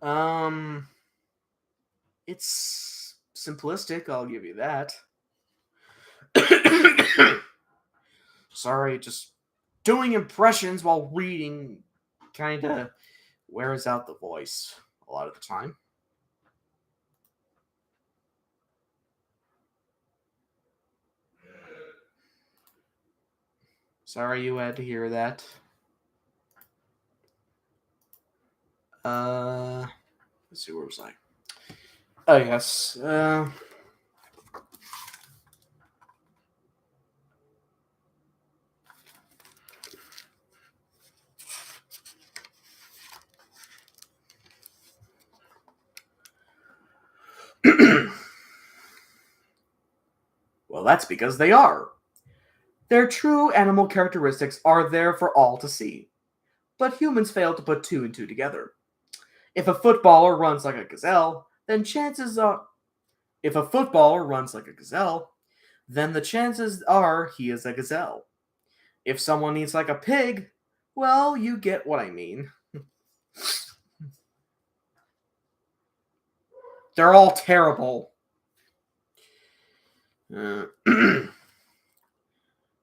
Speaker 1: Um, it's simplistic, I'll give you that. Sorry, just doing impressions while reading kind of wears out the voice a lot of the time. Sorry you had to hear that. Let's see, where was I? Oh, yes. Well, that's because they are. Their true animal characteristics are there for all to see. But humans fail to put two and two together. If a footballer runs like a gazelle, then chances are if a footballer runs like a gazelle, then the chances are he is a gazelle. If someone eats like a pig, well, you get what I mean. They're all terrible.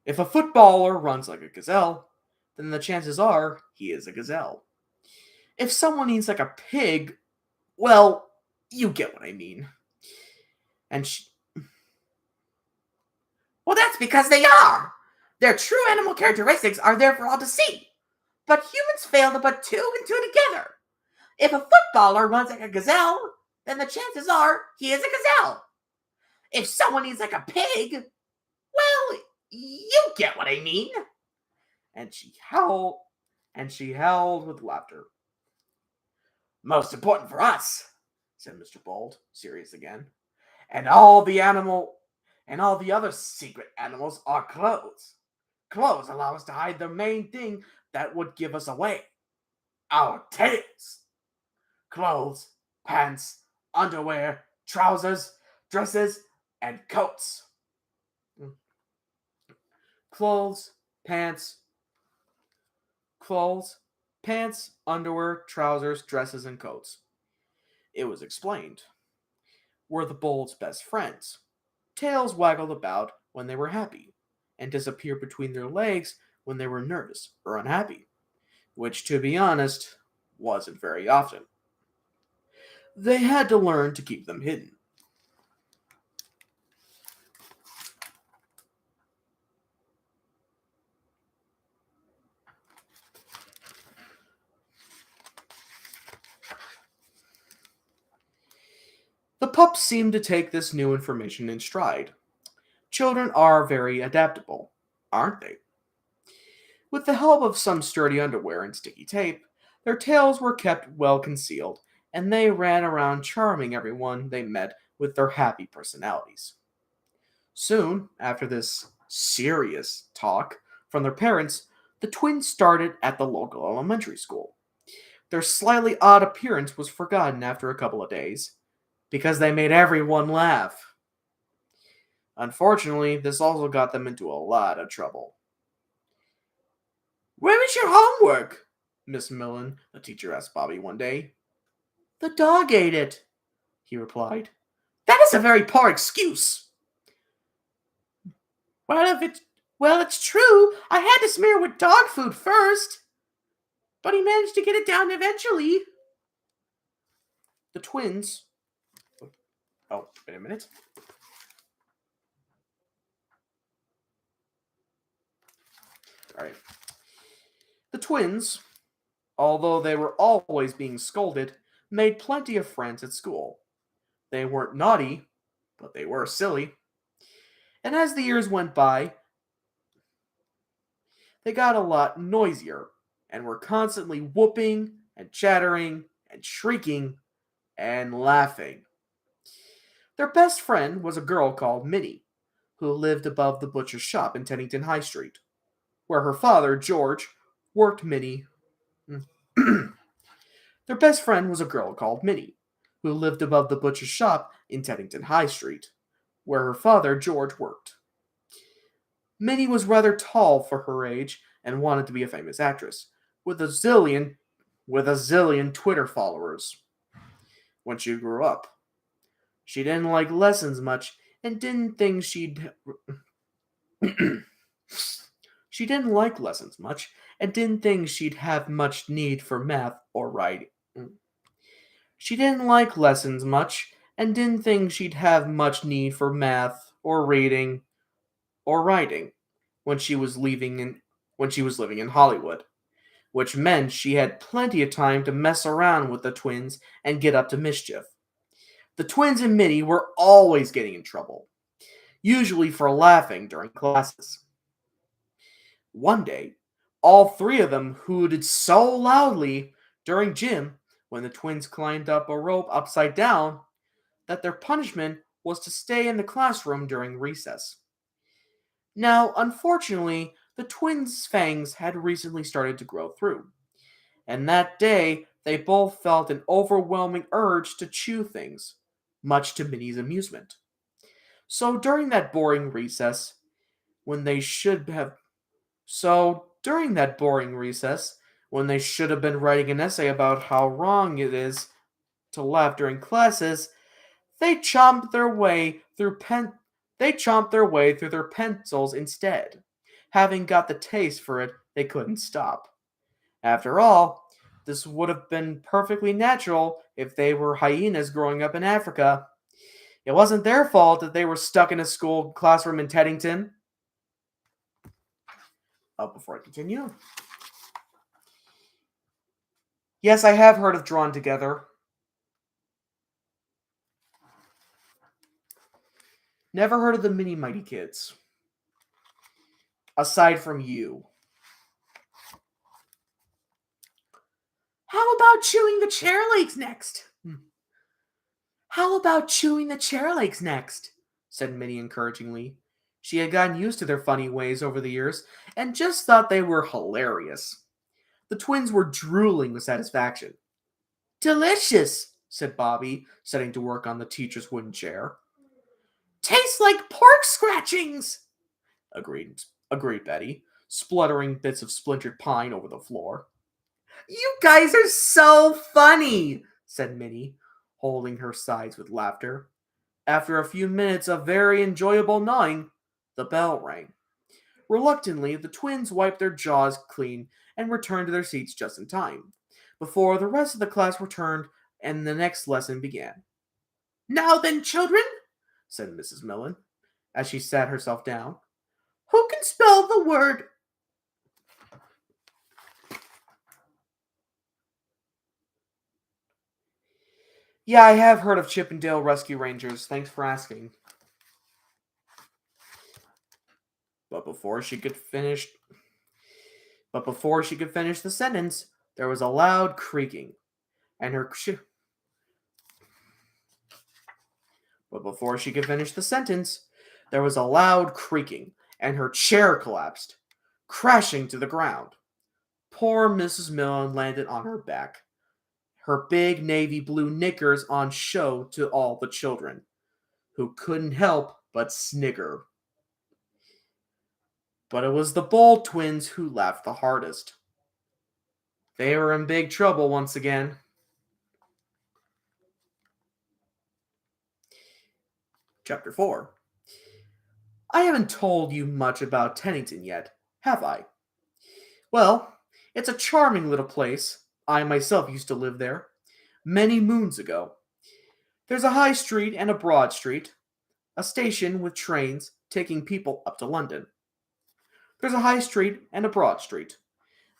Speaker 1: If a footballer runs like a gazelle, then the chances are he is a gazelle. If someone eats like a pig, well, you get what I mean. And well, that's because they are. Their true animal characteristics are there for all to see. But humans fail to put two and two together. If a footballer runs like a gazelle, then the chances are he is a gazelle. If someone eats like a pig, well, you get what I mean. And she howled with laughter. Most important for us, said Mr. Bold, serious again. And all the other secret animals are clothes. Clothes allow us to hide the main thing that would give us away. Our tails. Clothes, pants, underwear, trousers, dresses, and coats. Clothes, pants, underwear, trousers, dresses, and coats. It was explained. Were the Bolds best friends. Tails waggled about when they were happy, and disappeared between their legs when they were nervous or unhappy, which, to be honest, wasn't very often. They had to learn to keep them hidden. The pups seemed to take this new information in stride. Children are very adaptable, aren't they? With the help of some sturdy underwear and sticky tape, their tails were kept well concealed, and they ran around charming everyone they met with their happy personalities. Soon after this serious talk from their parents, the twins started at the local elementary school. Their slightly odd appearance was forgotten after a couple of days, because they made everyone laugh. Unfortunately, this also got them into a lot of trouble. Where is your homework? Miss Millen, the teacher, asked Bobby one day. The dog ate it, he replied. That is a very poor excuse. Well, if it's well, it's true. I had to smear with dog food first, but he managed to get it down eventually. The twins. Oh, wait a minute. All right. The twins, although they were always being scolded, made plenty of friends at school. They weren't naughty, but they were silly. And as the years went by, they got a lot noisier and were constantly whooping and chattering and shrieking and laughing. Their best friend was a girl called Minnie, who lived above the butcher's shop in Teddington High Street, where her father, George, worked Minnie. Their best friend was a girl called Minnie, who lived above the butcher's shop in Teddington High Street, where her father, George, worked. Minnie was rather tall for her age and wanted to be a famous actress, with a zillion Twitter followers. When she grew up, she didn't like lessons much and didn't think she didn't like lessons much and didn't think she'd have much need for math or writing. She didn't like lessons much and didn't think she'd have much need for math or reading or writing when she was living in Hollywood, which meant she had plenty of time to mess around with the twins and get up to mischief. The twins and Minnie were always getting in trouble, usually for laughing during classes. One day, all three of them hooted so loudly during gym when the twins climbed up a rope upside down that their punishment was to stay in the classroom during recess. Now, unfortunately, the twins' fangs had recently started to grow through, and that day they both felt an overwhelming urge to chew things, much to Minnie's amusement. So during that boring recess, when they should have during that boring recess, when they should have been writing an essay about how wrong it is to laugh during classes, they chomped their way through their pencils instead. Having got the taste for it, they couldn't stop. After all, this would have been perfectly natural if they were hyenas growing up in Africa. It wasn't their fault that they were stuck in a school classroom in Teddington. Before I continue. Yes, I have heard of Drawn Together. Never heard of the Mini Mighty Kids. Aside from you. How about chewing the chair legs next? How about chewing the chair legs next? Said Minnie encouragingly. She had gotten used to their funny ways over the years and just thought they were hilarious. The twins were drooling with satisfaction. Delicious, said Bobby, setting to work on the teacher's wooden chair. Tastes like pork scratchings, agreed Betty, spluttering bits of splintered pine over the floor. You guys are so funny, said Minnie, holding her sides with laughter. After a few minutes of very enjoyable gnawing, the bell rang. Reluctantly, the twins wiped their jaws clean and returned to their seats just in time, before the rest of the class returned and the next lesson began. Now then, children, said Mrs. Millen, as she sat herself down, who can spell the word? Yeah, I have heard of Chippendale Rescue Rangers. Thanks for asking. But before she could finish the sentence, there was a loud creaking, and her But before she could finish the sentence, there was a loud creaking, and her chair collapsed, crashing to the ground. Poor Mrs. Millen landed on her back, her big navy blue knickers on show to all the children, who couldn't help but snigger. But it was the Bold twins who laughed the hardest. They were in big trouble once again. Chapter 4. I haven't told you much about Tennington yet, have I? Well, it's a charming little place. I myself used to live there, many moons ago. There's a high street and a broad street, a station with trains taking people up to London. There's a high street and a broad street,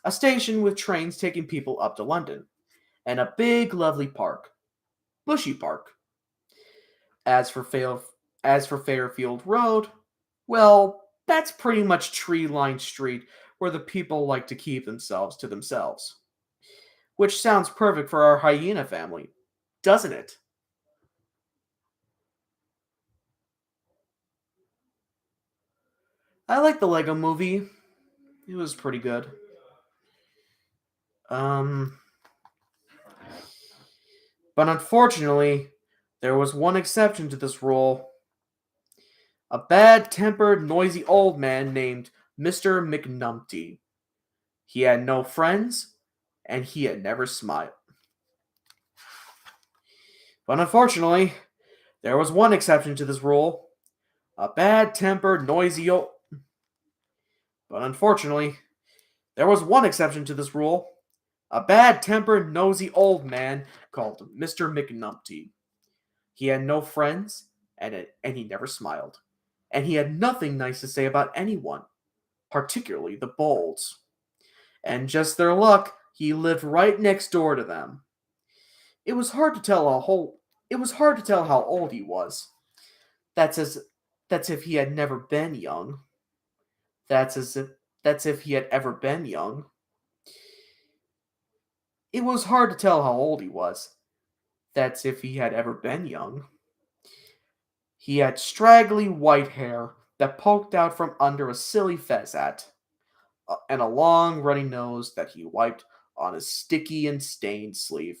Speaker 1: a station with trains taking people up to London, and a big lovely park, Bushy Park. As for Fail, as for Fairfield Road, well, that's pretty much tree-lined street where the people like to keep themselves to themselves. Which sounds perfect for our hyena family, doesn't it? I like the Lego movie. It was pretty good. Um, but unfortunately, there was one exception to this rule. A bad-tempered, noisy old man named Mr. McNumpty. He had no friends, and he had never smiled. But unfortunately, there was one exception to this rule. A bad-tempered, noisy old... But unfortunately, there was one exception to this rule. A bad-tempered, nosy old man called Mr. McNumpty. He had no friends, and he never smiled. And he had nothing nice to say about anyone, particularly the Bolds. And just their luck, he lived right next door to them. It was hard to tell a whole. It was hard to tell how old he was. That's as that's if he had never been young. That's if he had ever been young. It was hard to tell how old he was. That's if he had ever been young. He had straggly white hair that poked out from under a silly fez hat, and a long runny nose that he wiped on his sticky and stained sleeve.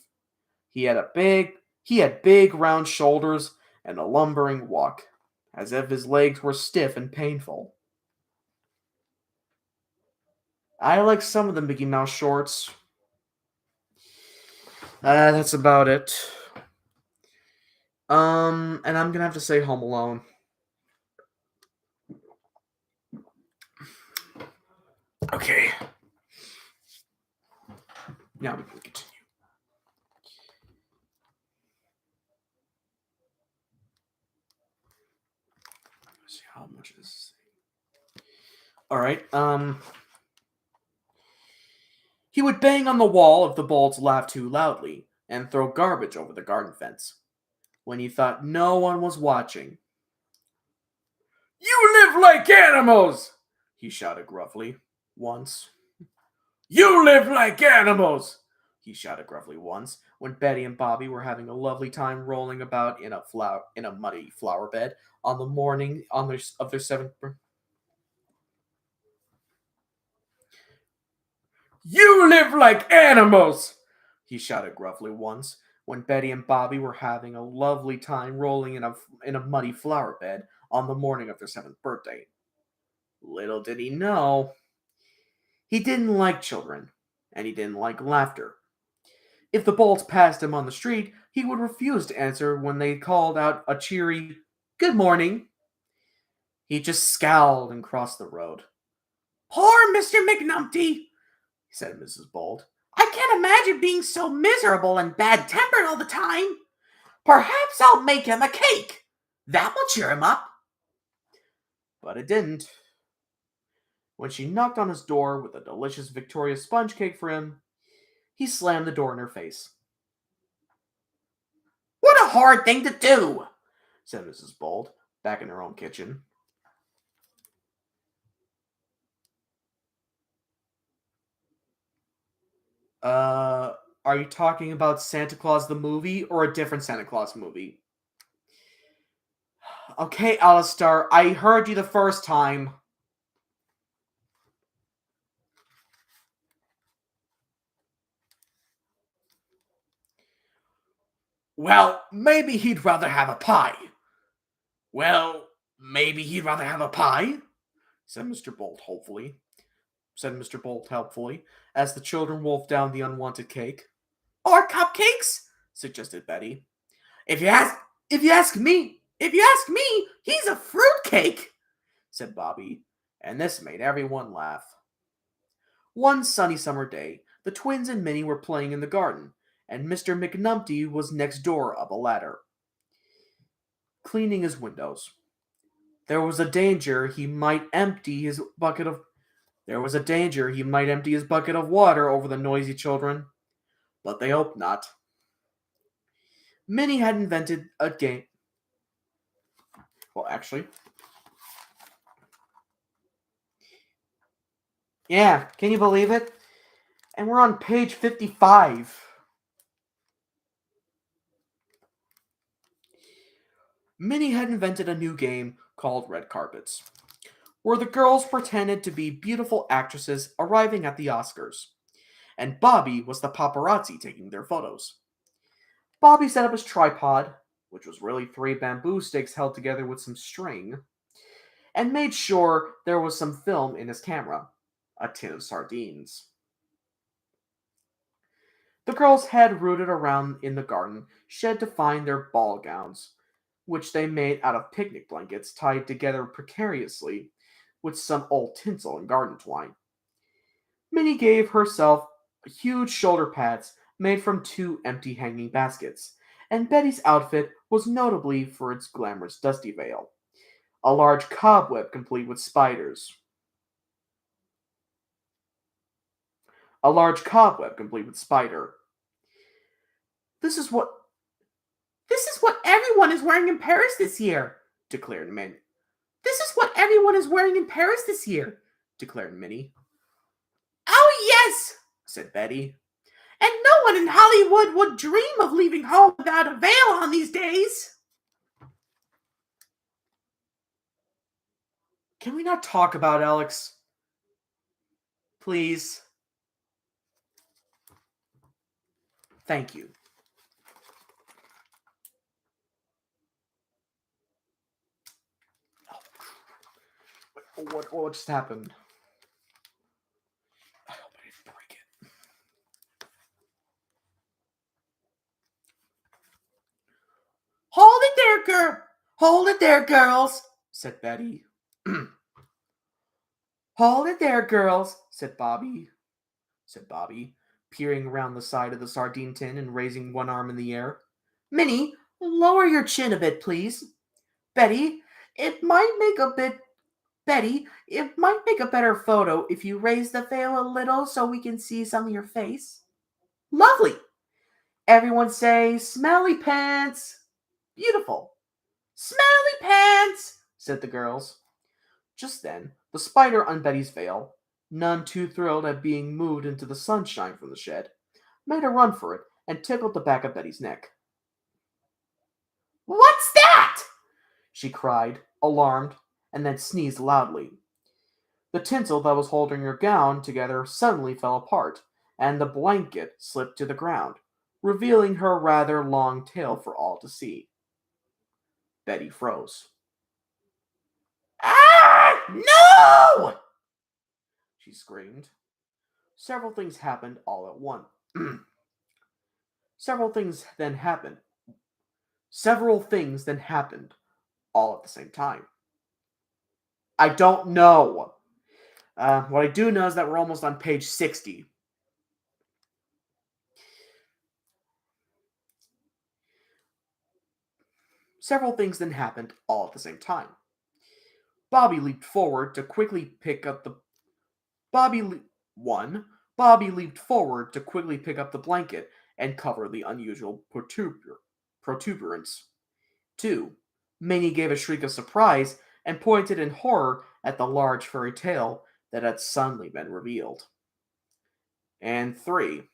Speaker 1: He had big round shoulders and a lumbering walk, as if his legs were stiff and painful. I like some of the Mickey Mouse shorts. That's about it. And I'm gonna have to say Home Alone. Okay. Now we can continue. Let's see how much is this. All right. He would bang on the wall if the Bolts laughed too loudly, and throw garbage over the garden fence when he thought no one was watching. You live like animals! He shouted gruffly once. You live like animals! He shouted gruffly once when Betty and Bobby were having a lovely time rolling about in a muddy flower bed on the morning of their seventh birthday. You live like animals! He shouted gruffly once when Betty and Bobby were having a lovely time rolling in a muddy flower bed on the morning of their seventh birthday. Little did he know, he didn't like children, and he didn't like laughter. If the Bolts passed him on the street, he would refuse to answer when they called out a cheery, "Good morning." He just scowled and crossed the road. Poor Mr. McNumpty, said Mrs. Bolt. I can't imagine being so miserable and bad-tempered all the time. Perhaps I'll make him a cake. That will cheer him up. But it didn't. When she knocked on his door with a delicious Victoria sponge cake for him, he slammed the door in her face. What a hard thing to do, said Mrs. Bolt, back in her own kitchen. Are you talking about Santa Claus the movie or a different Santa Claus movie? Okay, Alistair, I heard you the first time. Well, maybe he'd rather have a pie. Well, maybe he'd rather have a pie, said Mr. Bolt helpfully, as the children wolfed down the unwanted cake. Or cupcakes, suggested Betty. If you ask me, he's a fruitcake, said Bobby, and this made everyone laugh. One sunny summer day, the twins and Minnie were playing in the garden, and Mr. McNumpty was next door up a ladder, cleaning his windows. There was a danger he might empty his bucket of There was a danger he might empty his bucket of water over the noisy children, but they hoped not. Minnie had invented a game. Well, actually, yeah, can you believe it? And we're on page 55. Minnie had invented a new game called Red Carpets, where the girls pretended to be beautiful actresses arriving at the Oscars, and Bobby was the paparazzi taking their photos. Bobby set up his tripod, which was really three bamboo sticks held together with some string, and made sure there was some film in his camera, a tin of sardines. The girls had rooted around in the garden shed to find their ball gowns, which they made out of picnic blankets tied together precariously with some old tinsel and garden twine. Minnie gave herself huge shoulder pads made from two empty hanging baskets, and Betty's outfit was notably for its glamorous dusty veil, a large cobweb complete with spiders. A large cobweb complete with spider. This is what This is what everyone is wearing in Paris this year, declared Minnie. This is what everyone is wearing in Paris this year, declared Minnie. Oh, yes, said Betty. And no one in Hollywood would dream of leaving home without a veil on these days. Can we not talk about Alex? Please. Thank you. What just happened? I hope I didn't break it. Hold it there, girls, said Betty. Hold it there, girls, said Bobby, peering around the side of the sardine tin and raising one arm in the air. Minnie, lower your chin a bit, please. Betty, it might make a bit Betty, it might make a better photo if you raise the veil a little so we can see some of your face. Lovely! Everyone say, smelly pants! Beautiful! Smelly pants! Said the girls. Just then, the spider on Betty's veil, none too thrilled at being moved into the sunshine from the shed, made a run for it and tickled the back of Betty's neck. What's that? She cried, alarmed, and then sneezed loudly. The tinsel that was holding her gown together suddenly fell apart, and the blanket slipped to the ground, revealing her rather long tail for all to see. Betty froze. Ah! No! She screamed. Several things happened all at once. Several things then happened. Several things then happened all at the same time. I don't know. What I do know is that we're almost on page 60. Several things then happened all at the same time. Bobby leaped forward to quickly pick up the one. Bobby leaped forward to quickly pick up the blanket and cover the unusual protuberance. 2. Minnie gave a shriek of surprise and pointed in horror at the large furry tail that had suddenly been revealed. And 3.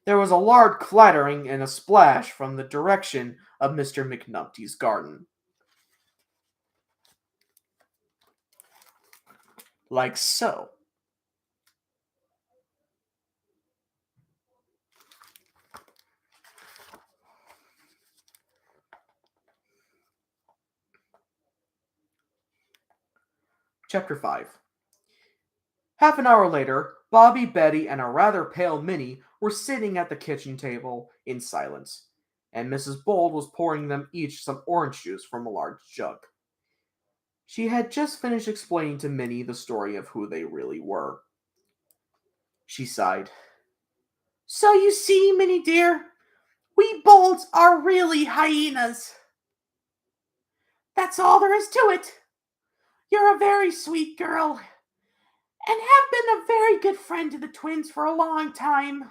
Speaker 1: There was a loud clattering and a splash from the direction of Mr. McNumpty's garden. Like so. Chapter 5. Half an hour later, Bobby, Betty, and a rather pale Minnie were sitting at the kitchen table in silence, and Mrs. Bold was pouring them each some orange juice from a large jug. She had just finished explaining to Minnie the story of who they really were. She sighed. So you see, Minnie dear, we bolts are really hyenas. That's all there is to it. You're a very sweet girl, and have been a very good friend to the twins for a long time.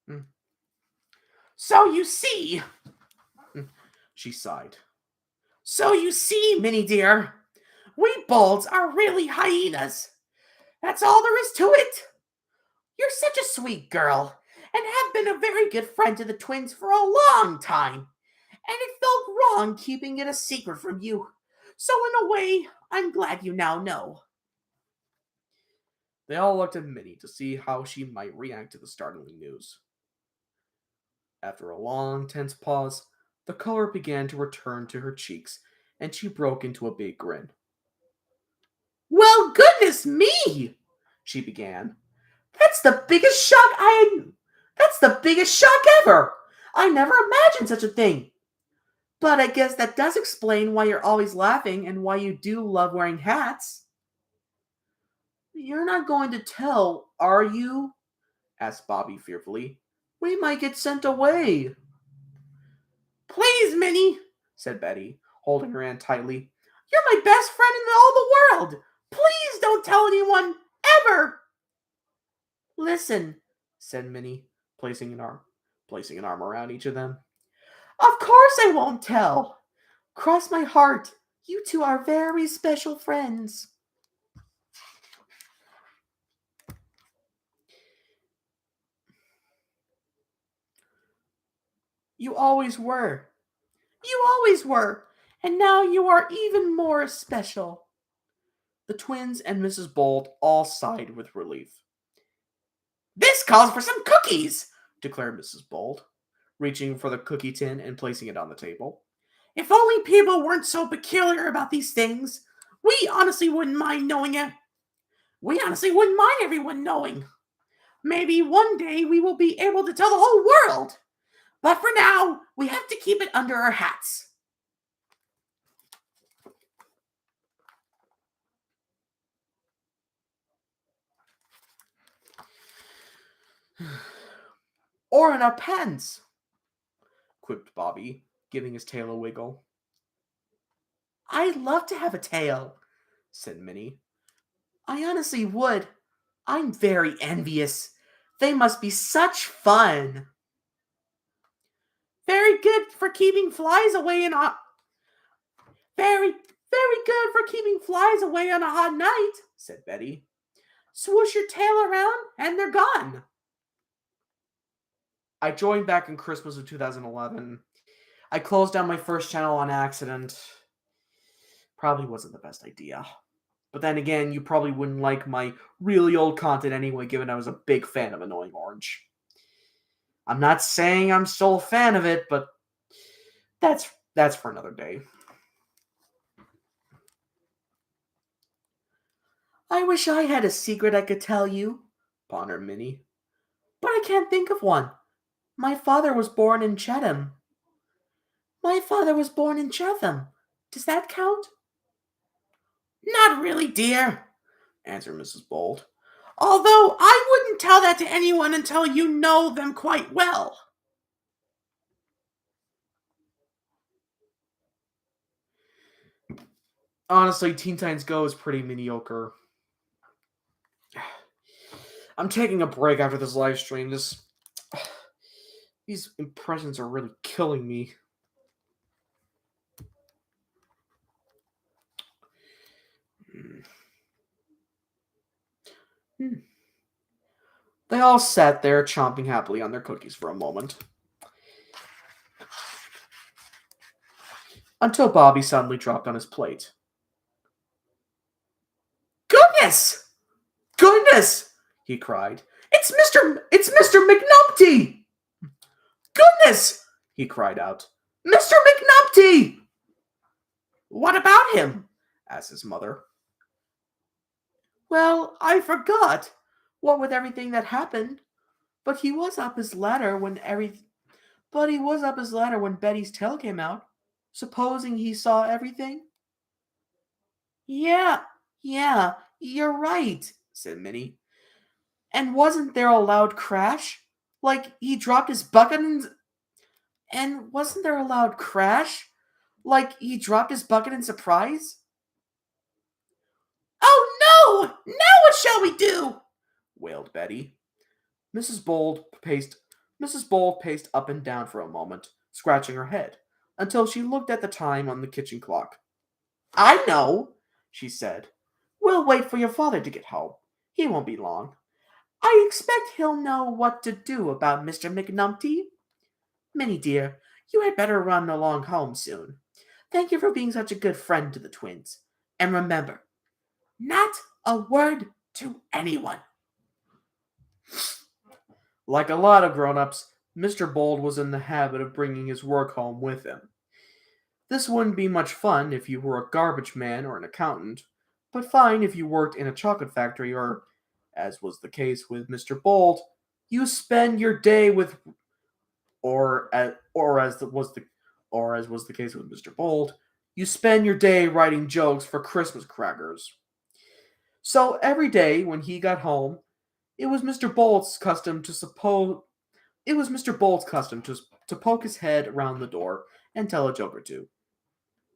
Speaker 1: Hmm. So you see, she sighed. So you see, Minnie dear, we bolts are really hyenas. That's all there is to it. You're such a sweet girl, and have been a very good friend to the twins for a long time, and it felt wrong keeping it a secret from you. So, in a way, I'm glad you now know. They all looked at Minnie to see how she might react to the startling news. After a long, tense pause, the color began to return to her cheeks, and she broke into a big grin. Well, goodness me! She began. That's the biggest shock That's the biggest shock ever! I never imagined such a thing. But I guess that does explain why you're always laughing and why you do love wearing hats. You're not going to tell, are you? Asked Bobby fearfully. We might get sent away. Please, Minnie, said Betty, holding her hand tightly. You're my best friend in all the world. Please don't tell anyone, ever. Listen, said Minnie, placing an arm around each of them. Of course I won't tell. Cross my heart, you two are very special friends. You always were. You always were. And now you are even more special. The twins and Mrs. Bolt all sighed with relief. This calls for some cookies, declared Mrs. Bolt, reaching for the cookie tin and placing it on the table. If only people weren't so peculiar about these things, we honestly wouldn't mind knowing it. We honestly wouldn't mind everyone knowing. Maybe one day we will be able to tell the whole world. But for now, we have to keep it under our hats. Or in our pens, quipped Bobby, giving his tail a wiggle. I'd love to have a tail, said Minnie. I honestly would. I'm very envious. They must be such fun. Very good for keeping flies away in a very good for keeping flies away on a hot night, said Betty. Swoosh your tail around and they're gone. I joined back in Christmas of 2011. I closed down my first channel on accident. Probably wasn't the best idea. But then again, you probably wouldn't like my really old content anyway, given I was a big fan of Annoying Orange. I'm not saying I'm still a fan of it, but that's for another day. I wish I had a secret I could tell you, pondered Minnie. But I can't think of one. My father was born in Chatham. My father was born in Chatham. Does that count? Not really, dear, answered Mrs. Bold. Although I wouldn't tell that to anyone until you know them quite well. Honestly, Teen Titans Go is pretty mediocre. I'm taking a break after this live stream. These impressions are really killing me. They all sat there chomping happily on their cookies for a moment. Until Bobby suddenly dropped on his plate. Goodness! Goodness! He cried. It's Mr. McNumpty! Goodness! He cried out. Mr. McNumpty! What about him? Asked his mother. Well, I forgot. What with everything that happened. But he was up his ladder when Betty's tail came out. Supposing he saw everything? Yeah, yeah, you're right, said Minnie. And wasn't there a loud crash? Like he dropped his bucket and wasn't there a loud crash? Like he dropped his bucket in surprise? Oh no! Now what shall we do? Wailed Betty. Mrs. Bold paced Mrs. Bold paced up and down for a moment, scratching her head, until she looked at the time on the kitchen clock. I know, she said. We'll wait for your father to get home. He won't be long. I expect he'll know what to do about Mr. McNumpty. Minnie dear, you had better run along home soon. Thank you for being such a good friend to the twins. And remember, not a word to anyone. Like a lot of grown-ups, Mr. Bold was in the habit of bringing his work home with him. This wouldn't be much fun if you were a garbage man or an accountant, but fine if you worked in a chocolate factory or, as was the case with Mr. Bold, you spend your day with, or as was the case with Mr. Bold, you spend your day writing jokes for Christmas crackers. So every day when he got home, it was Mr. Bold's custom to suppose it was Mr. Bold's custom to poke his head around the door and tell a joke or two.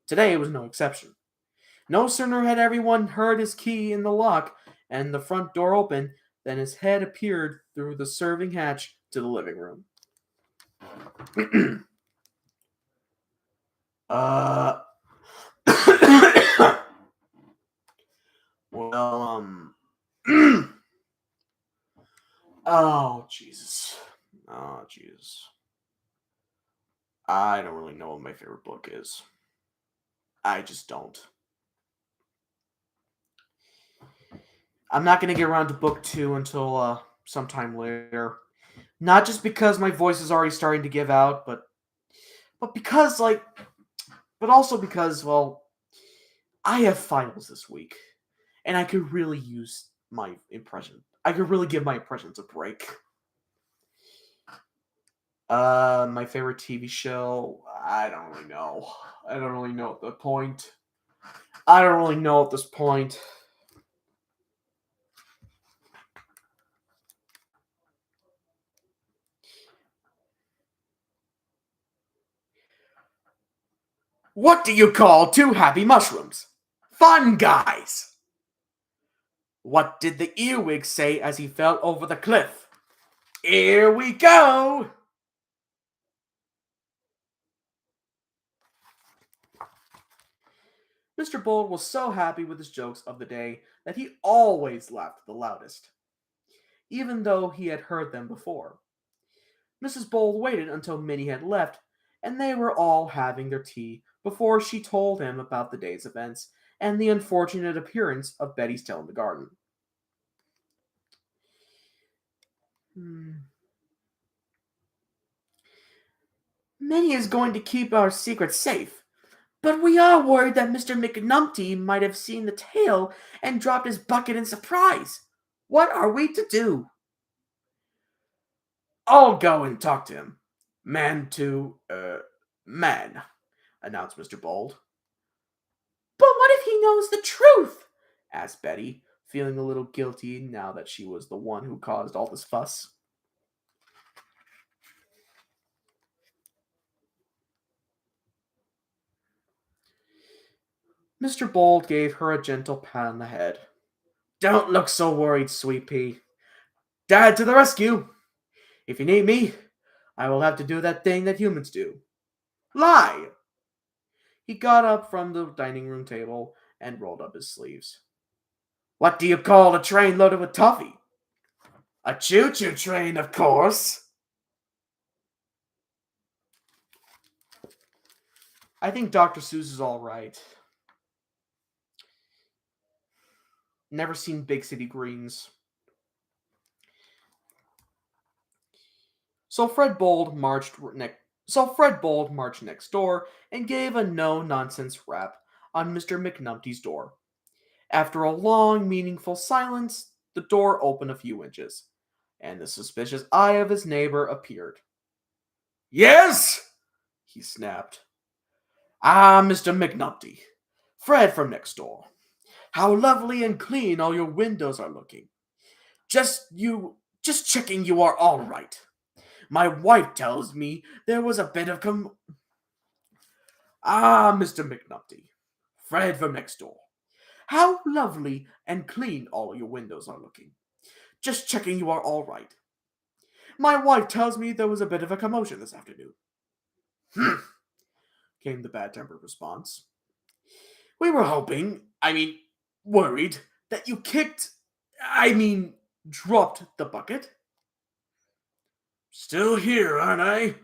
Speaker 1: Today was no exception. No sooner had everyone heard his key in the lock and the front door open than his head appeared through the serving hatch to the living room. uh. well, oh, Jesus. Oh, Jesus. I don't really know what my favorite book is. I just don't. I'm not going to get around to book 2 until sometime later. Not just because my voice is already starting to give out, but because but also because I have finals this week and I could really use my impression. I could really give my impressions a break. My favorite TV show, I don't really know. I don't really know at the point. I don't really know at this point. What do you call 2 happy mushrooms? Fun guys! What did the earwig say as he fell over the cliff? Here we go! Mr. Bold was so happy with his jokes of the day that he always laughed the loudest, even though he had heard them before. Mrs. Bold waited until Minnie had left and they were all having their tea before she told him about the day's events and the unfortunate appearance of Betty's tail in the garden. Minnie is going to keep our secret safe, but we are worried that Mr. McNumpty might have seen the tail and dropped his bucket in surprise. What are we to do? I'll go and talk to him. Man to, man, announced Mr. Bold. But what if he knows the truth? Asked Betty, feeling a little guilty now that she was the one who caused all this fuss. Mr. Bold gave her a gentle pat on the head. Don't look so worried, sweet pea. Dad to the rescue! If you need me, I will have to do that thing that humans do. Lie! He got up from the dining room table and rolled up his sleeves. What do you call a train loaded with toffee? A choo-choo train, of course. I think Dr. Seuss is all right. Never seen Big City Greens. So Fred Bold marched next door and gave a no-nonsense rap on Mr. McNumpty's door. After a long, meaningful silence, the door opened a few inches, and the suspicious eye of his neighbor appeared. Yes, he snapped. Ah, Mr. McNulty. Fred from next door. How lovely and clean all your windows are looking. Just checking you are all right. My wife tells me there was a bit of Ah, Mr. McNulty. Fred from next door. How lovely and clean all your windows are looking. Just checking you are all right. My wife tells me there was a bit of a commotion this afternoon. Came the bad tempered response. We were worried that you dropped the bucket. Still here, aren't I?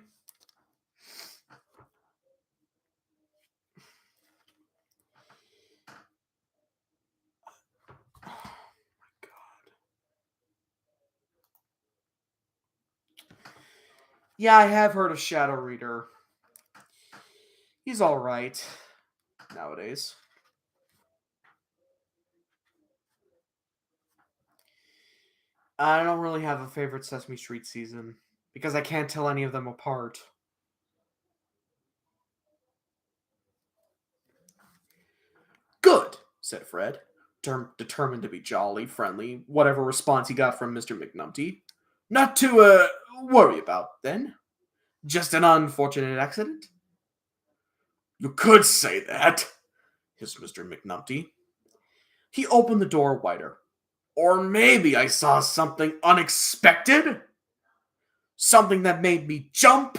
Speaker 1: Yeah, I have heard of Shadow Reader. He's alright nowadays. I don't really have a favorite Sesame Street season because I can't tell any of them apart. Good, said Fred, determined to be jolly, friendly, whatever response he got from Mr. McNulty. Not to, worry about, then. Just an unfortunate accident? You could say that, hissed Mr. McNulty. He opened the door wider. Or maybe I saw something unexpected? Something that made me jump?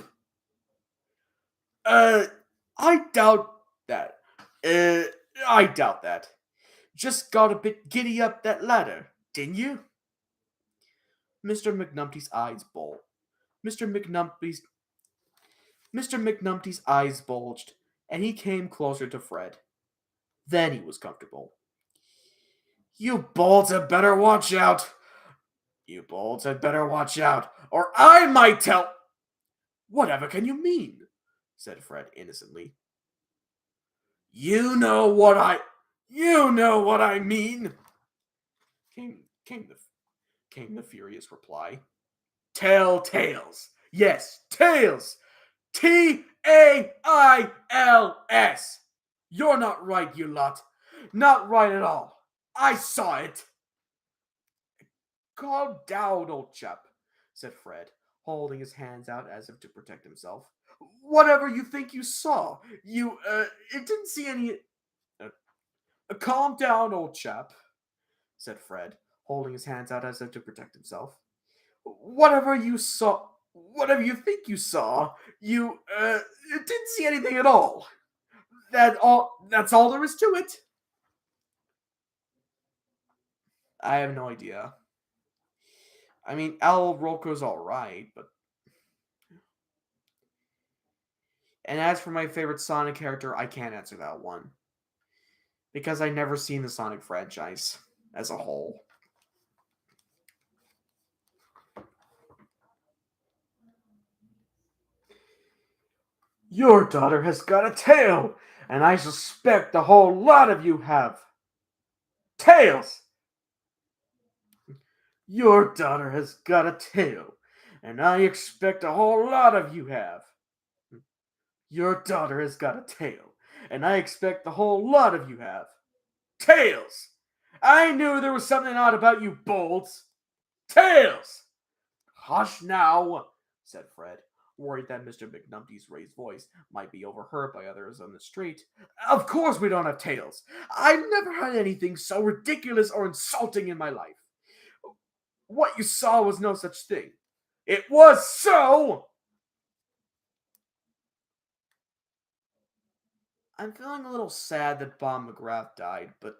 Speaker 1: Uh, I doubt that. Uh, I doubt that. Just got a bit giddy up that ladder, didn't you? Mr. McNulty's eyes bulged. Mr. McNulty's Mr. McNulty's eyes bulged, and he came closer to Fred. Then he was comfortable. You bolts had better watch out. You bolts had better watch out, or I might tell. Whatever can you mean? Said Fred innocently. You know what I mean. Came came the came the furious reply. Tell tales. Yes, tales. Tails. You're not right, you lot. Not right at all. I saw it. Calm down, old chap, said Fred, holding his hands out as if to protect himself. Whatever you think you saw, it didn't see any. Uh, Calm down, old chap, said Fred, holding his hands out as if to protect himself. Whatever you think you saw, it didn't see anything at all. That's all there is to it. I have no idea. I mean, Al Roko's alright, but. And as for my favorite Sonic character, I can't answer that one. Because I never seen the Sonic franchise as a whole. Your daughter has got a tail, and I suspect a whole lot of you have. Tails! Your daughter has got a tail, and I expect a whole lot of you have. Your daughter has got a tail, and I expect the whole lot of you have. Tails! I knew there was something odd about you, Bolts. Tails! Hush now, said Fred, worried that Mr. McNulty's raised voice might be overheard by others on the street. Of course we don't have tails. I've never had anything so ridiculous or insulting in my life. What you saw was no such thing. It was so! I'm feeling a little sad that Bob McGrath died, but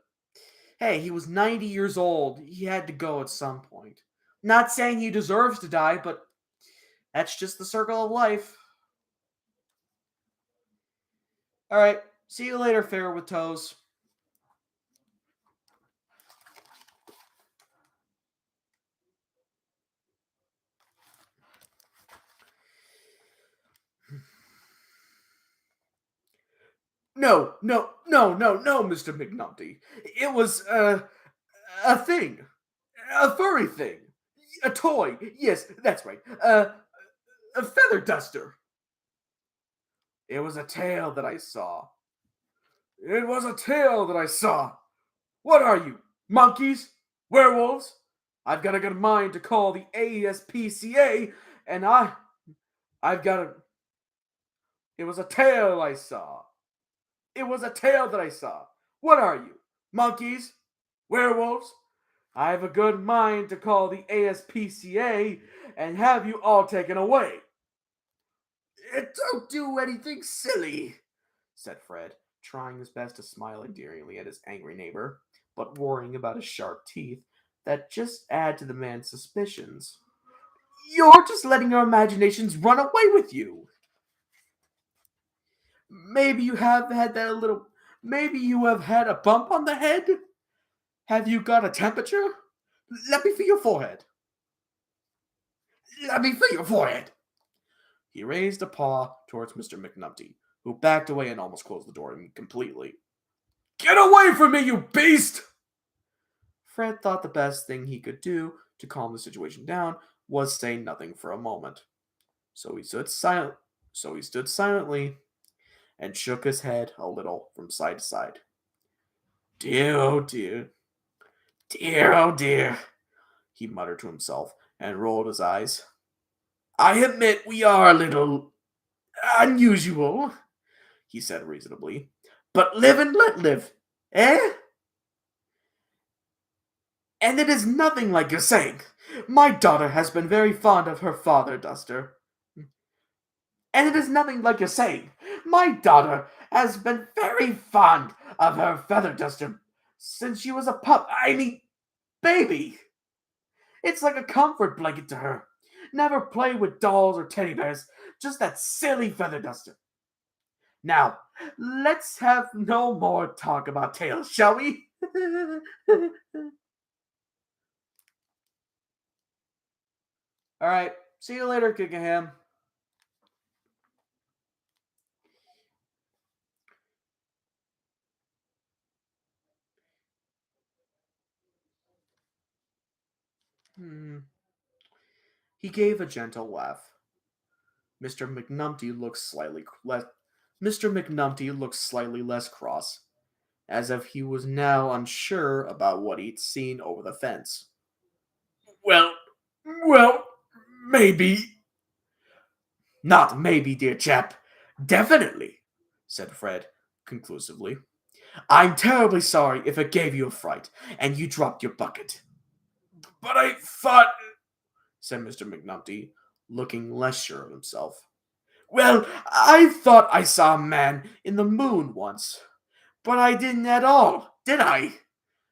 Speaker 1: hey, he was 90 years old. He had to go at some point. Not saying he deserves to die, but that's just the circle of life. Alright, see you later, Fair with Toes. No, Mr. McNulty. It was, a thing. A furry thing. A toy. Yes, that's right. A feather duster. It was a tail that I saw. It was a tail that I saw. What are you? Monkeys? Werewolves? I've got a good mind to call the ASPCA, and I've got a. It was a tail I saw. It was a tail that I saw. What are you? Monkeys? Werewolves? I have a good mind to call the ASPCA and have you all taken away. Don't do anything silly, said Fred, trying his best to smile endearingly at his angry neighbor, but worrying about his sharp teeth that just add to the man's suspicions. You're just letting your imaginations run away with you. Maybe you have had that a little. Maybe you have had a bump on the head? Have you got a temperature? Let me feel your forehead. Let me feel your forehead. He raised a paw towards Mr. McNumpty, who backed away and almost closed the door completely. Get away from me, you beast! Fred thought the best thing he could do to calm the situation down was say nothing for a moment. So he stood silent. So he stood silently and shook his head a little from side to side. Dear, oh dear, dear, oh dear, he muttered to himself and rolled his eyes. I admit we are a little unusual, he said reasonably, but live and let live, eh? And it is nothing like you're saying. My daughter has been very fond of her father, Duster. And it is nothing like you're saying. My daughter has been very fond of her feather duster since she was a baby. It's like a comfort blanket to her. Never play with dolls or teddy bears, just that silly feather duster. Now, let's have no more talk about tails, shall we? All right, see you later, Kickingham. Hmm. He gave a gentle laugh. Mr. McNumpty looked slightly less. Mr. McNumpty looked slightly less cross, as if he was now unsure about what he'd seen over the fence. Well, well, maybe. Not maybe, dear chap. Definitely, said Fred conclusively. I'm terribly sorry if it gave you a fright and you dropped your bucket. But I thought, said Mr. McNumpty, looking less sure of himself. Well, I thought I saw a man in the moon once, but I didn't at all, did I?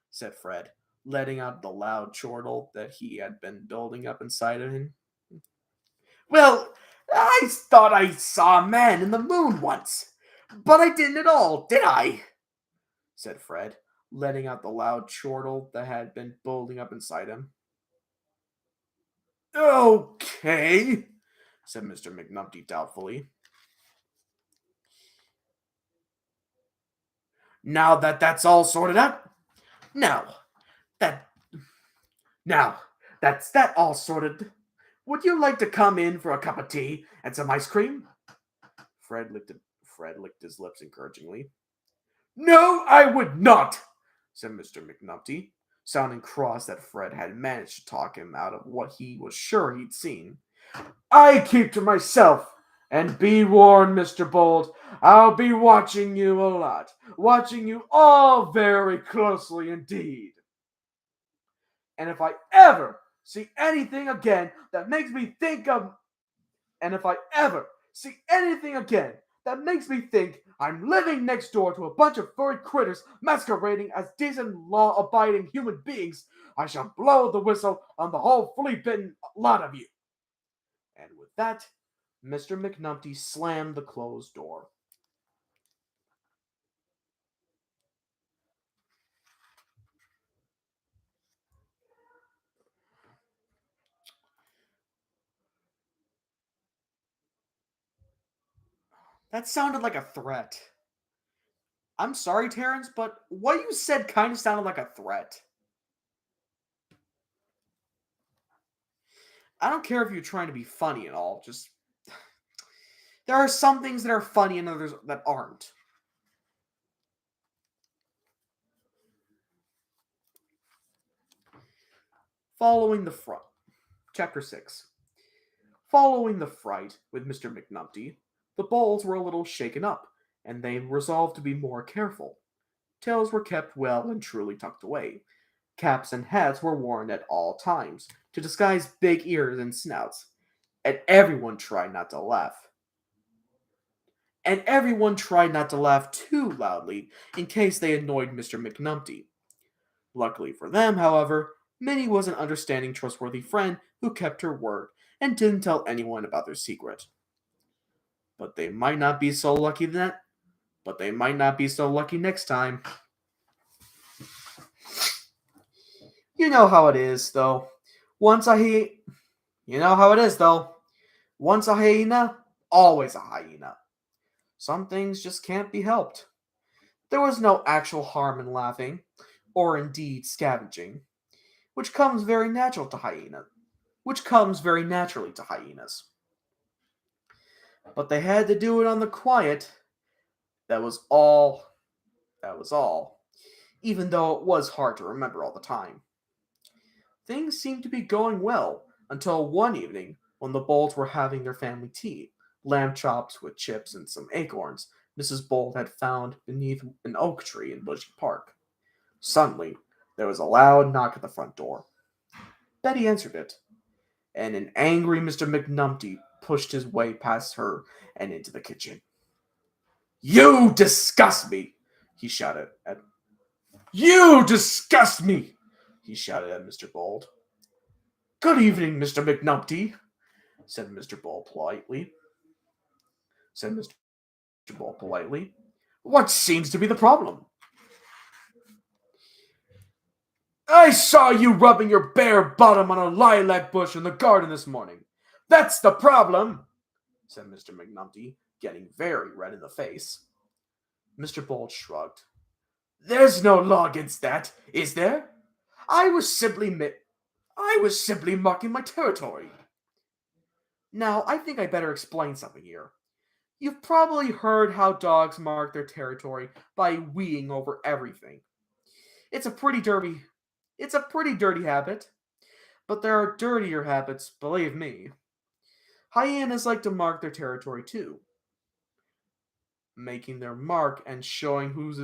Speaker 1: Said Fred, letting out the loud chortle that he had been building up inside of him. Well, I thought I saw a man in the moon once, but I didn't at all, did I? Said Fred, letting out the loud chortle that had been building up inside him. Okay, said Mr. McNumpty doubtfully. Now that that's all sorted out, now that now that's that all sorted, would you like to come in for a cup of tea and some ice cream? Fred licked his lips encouragingly. No, I would not, said Mr. McNumpty, sounding cross that Fred had managed to talk him out of what he was sure he'd seen. I keep to myself. And be warned, Mr. Bold, I'll be watching you a lot. Watching you all very closely indeed. And if I ever see anything again that makes me think of. And if I ever see anything again that makes me think I'm living next door to a bunch of furry critters masquerading as decent, law abiding human beings, I shall blow the whistle on the whole flea bitten lot of you. And with that, Mr. McNumpty slammed the closed door. That sounded like a threat. I'm sorry, Terrence, but what you said kind of sounded like a threat. I don't care if you're trying to be funny and all, just There are some things that are funny and others that aren't. Following the front. Chapter 6. Following the fright with Mr. McNumpty, the Bulls were a little shaken up, and they resolved to be more careful. Tails were kept well and truly tucked away. Caps and hats were worn at all times to disguise big ears and snouts, and everyone tried not to laugh. And everyone tried not to laugh too loudly in case they annoyed Mr. McNumpty. Luckily for them, however, Minnie was an understanding, trustworthy friend who kept her word and didn't tell anyone about their secret. But they might not be so lucky that but they might not be so lucky next time. You know how it is, though. Once a hy- you know how it is, though. Once a hyena, always a hyena. Some things just can't be helped. There was no actual harm in laughing, or indeed scavenging, which comes very natural to hyenas. Which comes very naturally to hyenas. But they had to do it on the quiet. That was all. That was all. Even though it was hard to remember all the time. Things seemed to be going well until one evening when the Bolts were having their family tea, lamb chops with chips and some acorns Mrs. Bolt had found beneath an oak tree in Bushy Park. Suddenly, there was a loud knock at the front door. Betty answered it, and an angry Mr. McNumpty pushed his way past her and into the kitchen. "You disgust me!" he shouted at "You disgust me!" he shouted at Mr. Bold. "Good evening, Mr. McNumpty," said Mr. Bold politely. Said Mr. Bold politely. "What seems to be the problem?" "I saw you rubbing your bare bottom on a lilac bush in the garden this morning. That's the problem," said Mr. McNumpty, getting very red in the face. Mr. Bold shrugged. "There's no law against that, is there? I was simply marking my territory." Now, I think I better explain something here. You've probably heard how dogs mark their territory by weeing over everything. It's a pretty dirty it's a pretty dirty habit, but there are dirtier habits, believe me. Hyenas like to mark their territory too, making their mark and showing who is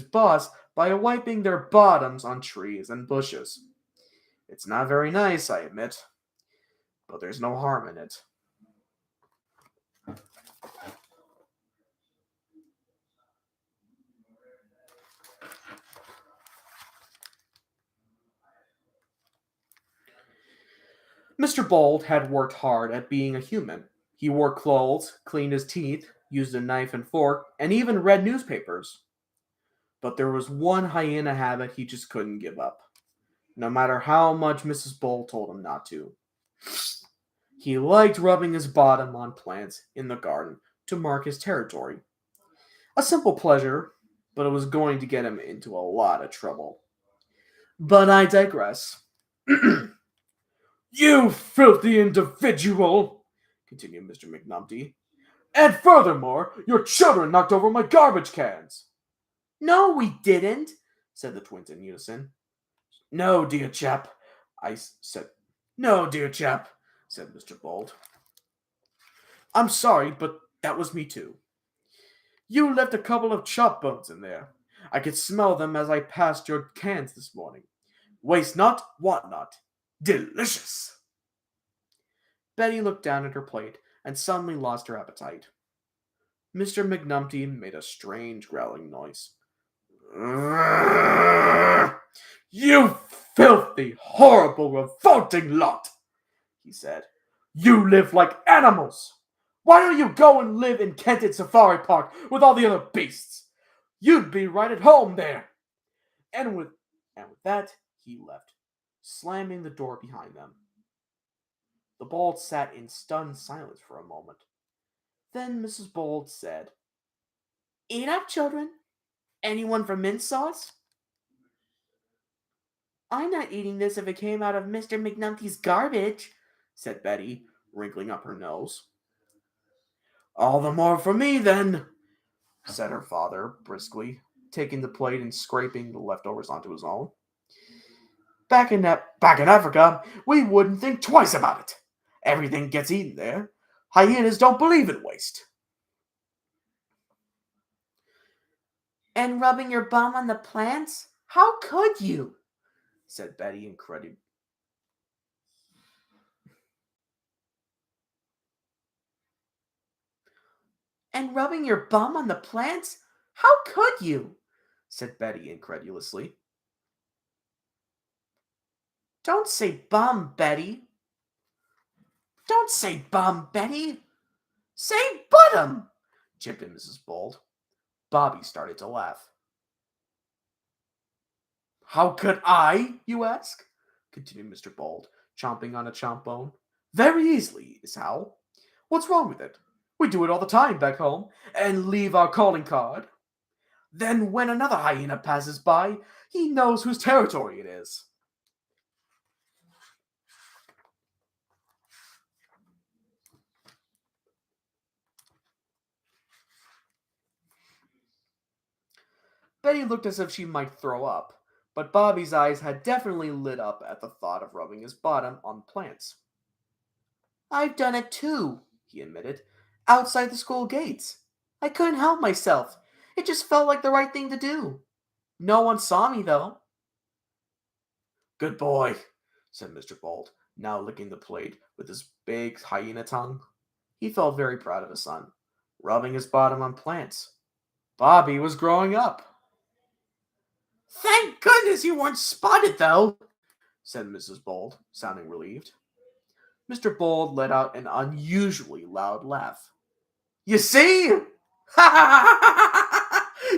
Speaker 1: boss by wiping their bottoms on trees and bushes. It's not very nice, I admit, but there's no harm in it. Mr. Bold had worked hard at being a human. He wore clothes, cleaned his teeth, used a knife and fork, and even read newspapers. But there was one hyena habit he just couldn't give up, no matter how much Mrs. Bold told him not to. He liked rubbing his bottom on plants in the garden to mark his territory. A simple pleasure, but it was going to get him into a lot of trouble. But I digress. "You filthy individual!" continued Mr. McNumpty. "And furthermore, your children knocked over my garbage cans." "No, we didn't," said the twins in unison. "No, dear chap," I said. "No, dear chap," said Mr. Bold. "I'm sorry, but that was me too. You left a couple of chop bones in there. I could smell them as I passed your cans this morning. Waste not, want not. Delicious!" Betty looked down at her plate and suddenly lost her appetite. Mr. McNumpty made a strange growling noise. "You filthy, horrible, revolting lot," he said. "You live like animals. Why don't you go and live in Kenton Safari Park with all the other beasts? You'd be right at home there." And with that, he left, slamming the door behind them. The Bold sat in stunned silence for a moment. Then Mrs. Bold said, "Eat up, children. Anyone for mint sauce?" "I'm not eating this if it came out of Mr. McNumpty's garbage," said Betty, wrinkling up her nose. All the more for me, then, said her father briskly, taking the plate and scraping the leftovers onto his own. Back in Africa, we wouldn't think twice about it. Everything gets eaten there. Hyenas don't believe in waste. And rubbing your bum on the plants? How could you? Said Betty incredibly. And rubbing your bum on the plants? How could you? Said Betty incredulously. Don't say bum, Betty. Don't say bum, Betty. Say bottom, chipped in Mrs. Bold. Bobby started to laugh. How could I, you ask? Continued Mr. Bold, chomping on a chomp bone. Very easily, is how. What's wrong with it? We do it all the time back home, and leave our calling card. Then when another hyena passes by, he knows whose territory it is. Betty looked as if she might throw up, but Bobby's eyes had definitely lit up at the thought of rubbing his bottom on plants. I've done it too, he admitted, outside the school gates. I couldn't help myself. It just felt like the right thing to do. No one saw me, though. Good boy, said Mr. Bold, now licking the plate with his big hyena tongue. He felt very proud of his son, rubbing his bottom on plants. Bobby was growing up. Thank goodness you weren't spotted, though, said Mrs. Bold, sounding relieved. Mr. Bold let out an unusually loud laugh. You see?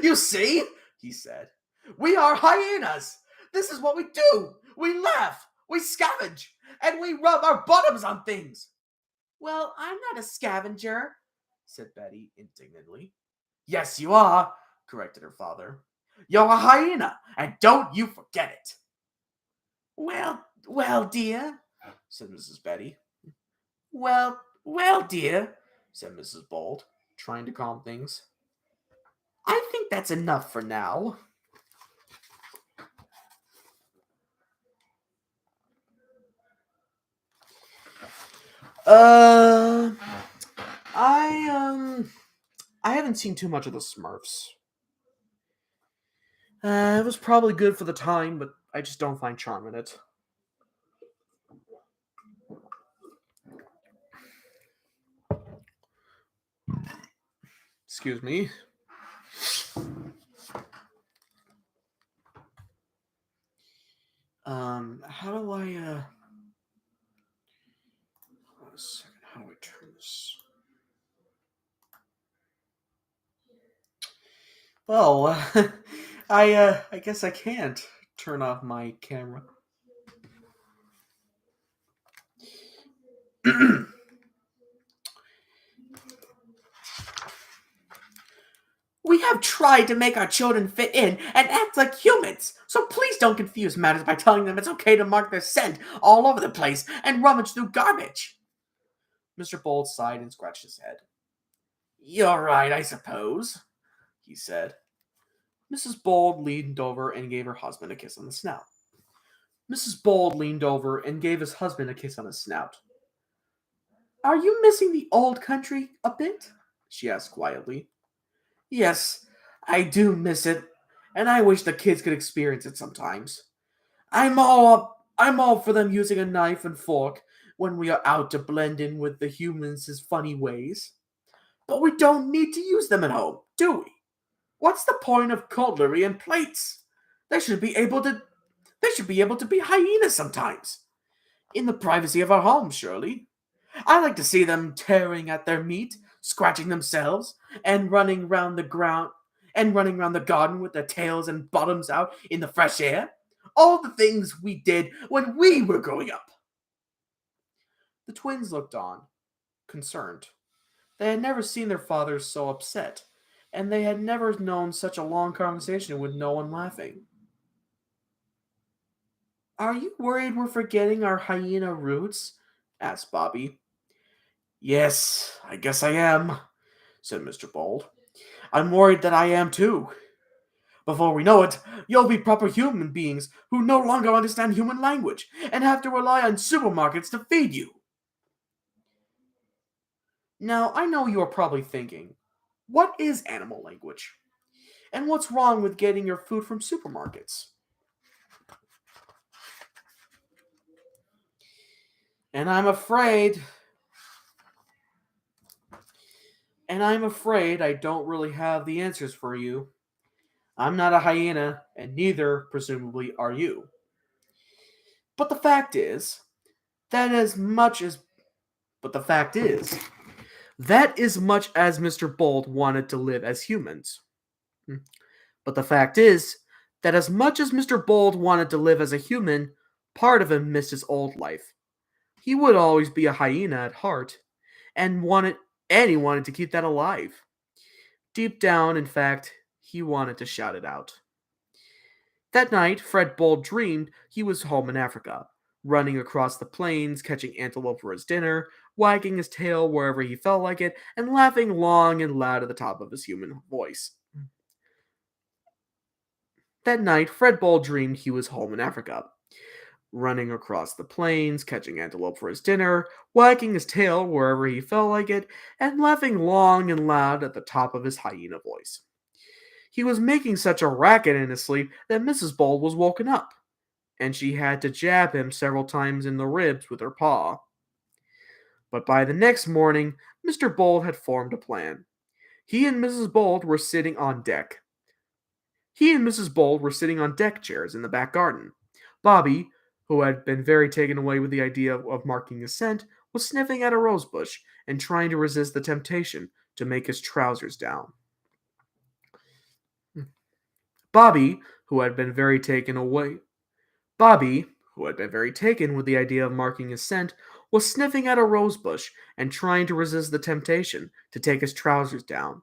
Speaker 1: You see? He said. We are hyenas. This is what we do. We laugh, we scavenge, and we rub our bottoms on things. Well, I'm not a scavenger, said Betty indignantly. Yes, you are, corrected her father. You're a hyena, and don't you forget it. Well, dear, said Mrs. Betty. Well, dear, said Mrs. Bold, trying to calm things. I think that's enough for now. Uh, I I haven't seen too much of the Smurfs. It was probably good for the time, but I just don't find charm in it. Excuse me. How do I, hold on a second, how do I turn this? Well, I guess I can't turn off my camera. We have tried to make our children fit in and act like humans, so please don't confuse matters by telling them it's okay to mark their scent all over the place and rummage through garbage. Mr. Bold sighed and scratched his head. You're right, I suppose, he said. Mrs. Bold leaned over and gave her husband a kiss on the snout. Mrs. Bold leaned over and gave his husband a kiss on his snout. Are you missing the old country a bit? She asked quietly. Yes, I do miss it, and I wish the kids could experience it sometimes. I'm all for them using a knife and fork when we are out to blend in with the humans' funny ways. But we don't need to use them at home, do we? What's the point of cutlery and plates? They should be able to they should be able to be hyenas sometimes. In the privacy of our homes, surely. I like to see them tearing at their meat, scratching themselves, and running round the garden with their tails and bottoms out in the fresh air. All the things we did when we were growing up. The twins looked on, concerned. They had never seen their father so upset, and they had never known such a long conversation with no one laughing. Are you worried we're forgetting our hyena roots? Asked Bobby. Yes, I guess I am, said Mr. Bold. I'm worried that I am too. Before we know it, you'll be proper human beings who no longer understand human language and have to rely on supermarkets to feed you. Now, I know you are probably thinking, what is animal language? And what's wrong with getting your food from supermarkets? And I'm afraid, and I'm afraid I don't really have the answers for you. I'm not a hyena, and neither, presumably, are you. But the fact is, that as much as but the fact is, that is much as Mr. Bold wanted to live as humans. But the fact is, that as much as Mr. Bold wanted to live as a human, part of him missed his old life. He would always be a hyena at heart, and he wanted to keep that alive. Deep down, in fact, he wanted to shout it out. That night, Fred Bold dreamed he was home in Africa, running across the plains, catching antelope for his dinner, wagging his tail wherever he felt like it, and laughing long and loud at the top of his human voice. That night, Fred Bold dreamed he was home in Africa, running across the plains, catching antelope for his dinner, wagging his tail wherever he felt like it, and laughing long and loud at the top of his hyena voice. He was making such a racket in his sleep that Mrs. Bold was woken up, and she had to jab him several times in the ribs with her paw. But by the next morning, Mr. Bold had formed a plan. He and Mrs. Bold were sitting on deck. He and Mrs. Bold were sitting on deck chairs in the back garden. Bobby, who had been very taken away with the idea of marking his scent, was sniffing at a rose bush and trying to resist the temptation to make his trousers down. Bobby, who had been very taken away, Bobby, who had been very taken with the idea of marking his scent, was sniffing at a rose bush and trying to resist the temptation to take his trousers down.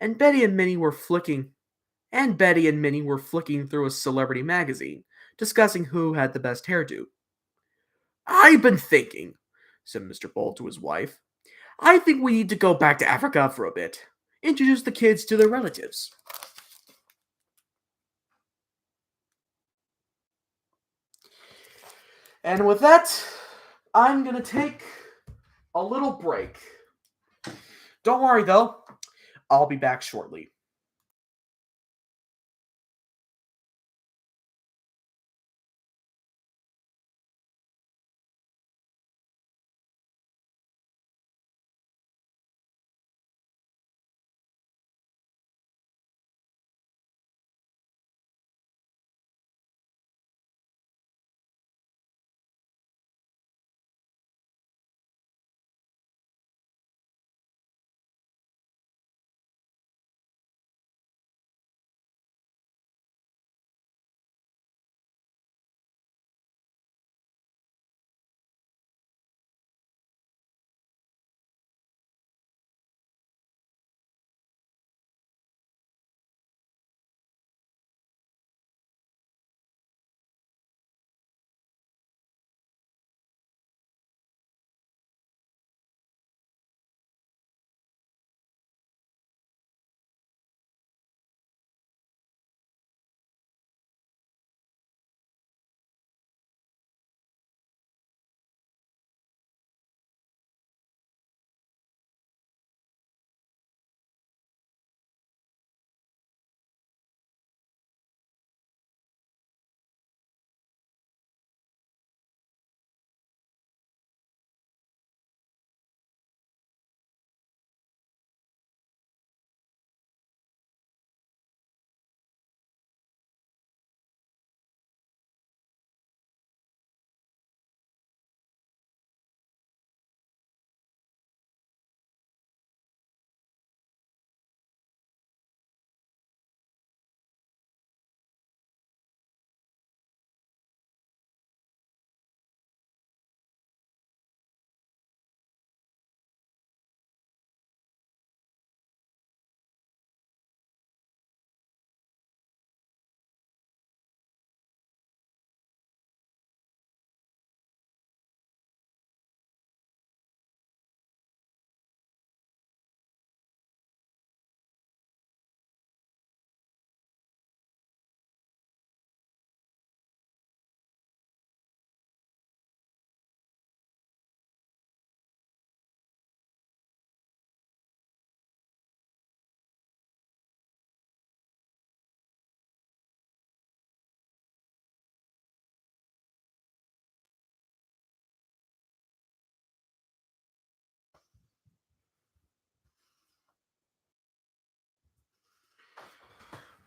Speaker 1: And Betty and Minnie were flicking through a celebrity magazine, discussing who had the best hairdo. I've been thinking, said Mr. Bold to his wife. I think we need to go back to Africa for a bit. Introduce the kids to their relatives. And with that, I'm going to take a little break. Don't worry though, I'll be back shortly.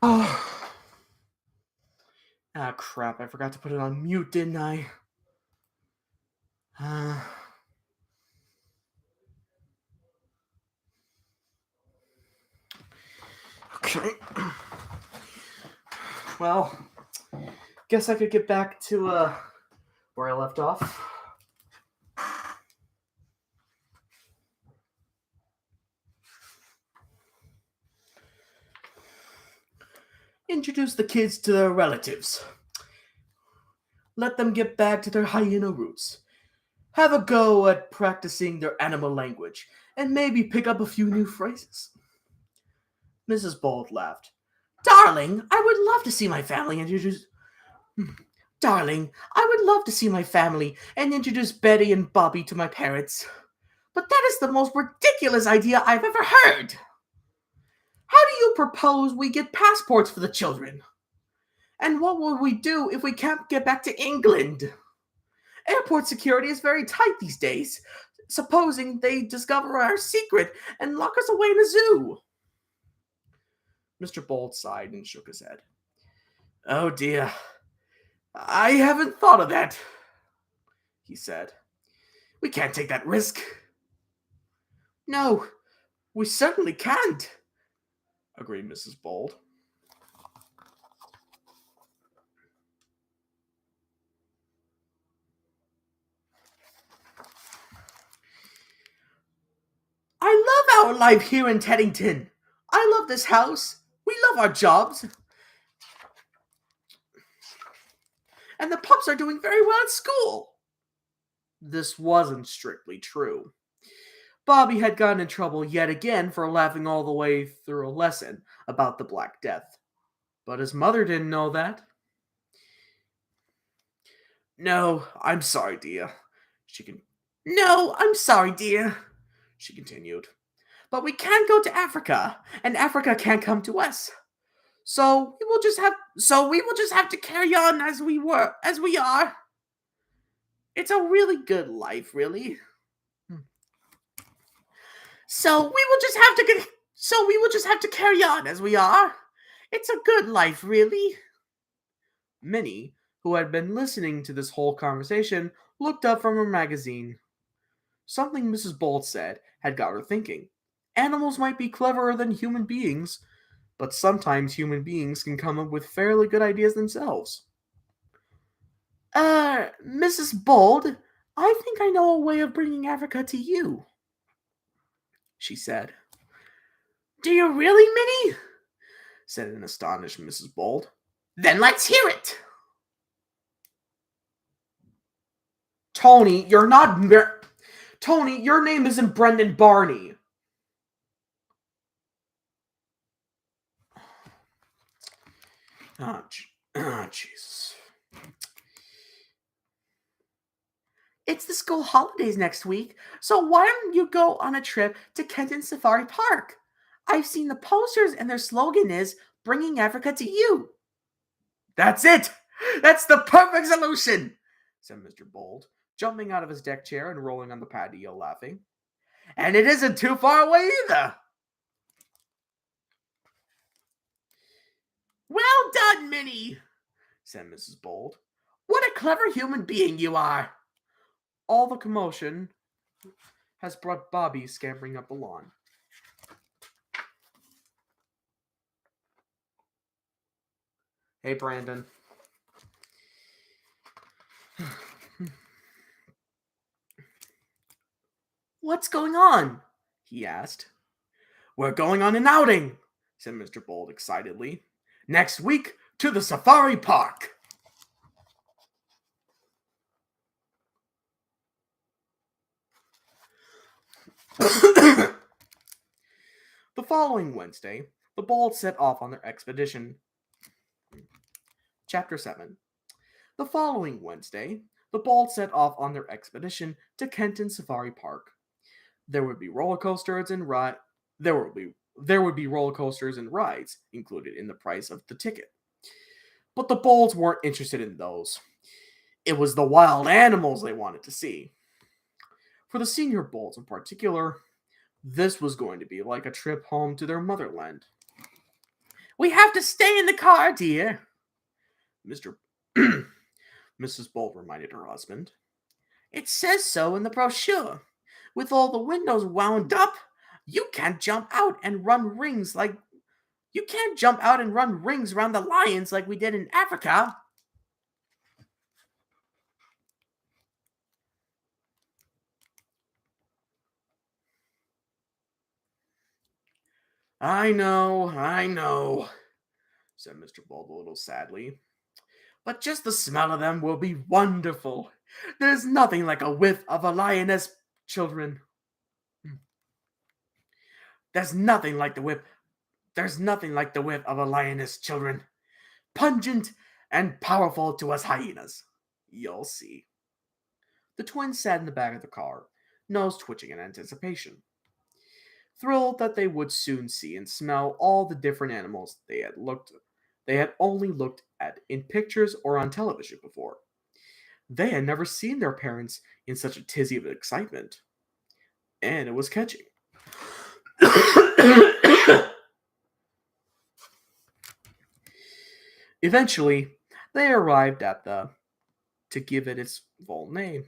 Speaker 1: Ah, crap, I forgot to put it on mute, didn't I? Uh, okay. Well, guess I could get back to where I left off. Introduce the kids to their relatives. Let them get back to their hyena roots. Have a go at practicing their animal language, and maybe pick up a few new phrases. Mrs. Bold laughed. Darling, I would love to see my family introduce. Darling, I would love to see my family and introduce Betty and Bobby to my parents. But that is the most ridiculous idea I've ever heard. How do you propose we get passports for the children? And what will we do if we can't get back to England? Airport security is very tight these days, supposing they discover our secret and lock us away in a zoo. Mr. Bold sighed and shook his head. Oh dear, I haven't thought of that, he said. We can't take that risk. No, we certainly can't, agreed Mrs. Bold. I love our life here in Teddington. I love this house. We love our jobs. And the pups are doing very well at school. This wasn't strictly true. Bobby had gotten in trouble yet again for laughing all the way through a lesson about the Black Death. But his mother didn't know that. No, I'm sorry, dear. No, I'm sorry, dear, she continued. But we can't go to Africa, and Africa can't come to us. So we will just have to carry on as we are. It's a really good life, really. So we will just have to carry on as we are. It's a good life, really. Minnie, who had been listening to this whole conversation, looked up from her magazine. Something Mrs. Bolt said had got her thinking. Animals might be cleverer than human beings, but sometimes human beings can come up with fairly good ideas themselves. Mrs. Bold, I think I know a way of bringing Africa to you, she said. Do you really, Minnie? Said an astonished Mrs. Bold. Then let's hear it. Tony, Tony, your name isn't Brendan Barney. Jesus. It's the school holidays next week, so why don't you go on a trip to Kenton Safari Park? I've seen the posters and their slogan is, Bringing Africa to You. That's it! That's the perfect solution, said Mr. Bold, jumping out of his deck chair and rolling on the patio, laughing. And it isn't too far away either. Well done, Minnie, said Mrs. Bold. What a clever human being you are. All the commotion has brought Bobby scampering up the lawn. Hey, Brandon. What's going on? He asked. We're going on an outing, said Mr. Bold excitedly. Next week to the safari park. The following Wednesday, the Bolds set off on their expedition. Chapter 7. The following Wednesday, the Bolds set off on their expedition to Kenton Safari Park. There would be roller coasters and rides included in the price of the ticket. But the Bolds weren't interested in those. It was the wild animals they wanted to see. For the senior Bolds in particular, this was going to be like a trip home to their motherland. We have to stay in the car, dear. Mr. Mrs. Bolt reminded her husband. It says so in the brochure. With all the windows wound up, you can't jump out and run rings like you can't jump out and run rings around the lions like we did in Africa. I know, said Mr. Bulb a little sadly. But just the smell of them will be wonderful. There's nothing like a whiff of a lioness, children. There's nothing like the whiff. There's nothing like the whiff of a lioness, children. Pungent and powerful to us hyenas. You'll see. The twins sat in the back of the car, nose twitching in anticipation, thrilled that they would soon see and smell all the different animals they had only looked at in pictures or on television before. They had never seen their parents in such a tizzy of excitement, and it was catching. Eventually, they arrived at the to give it its full name.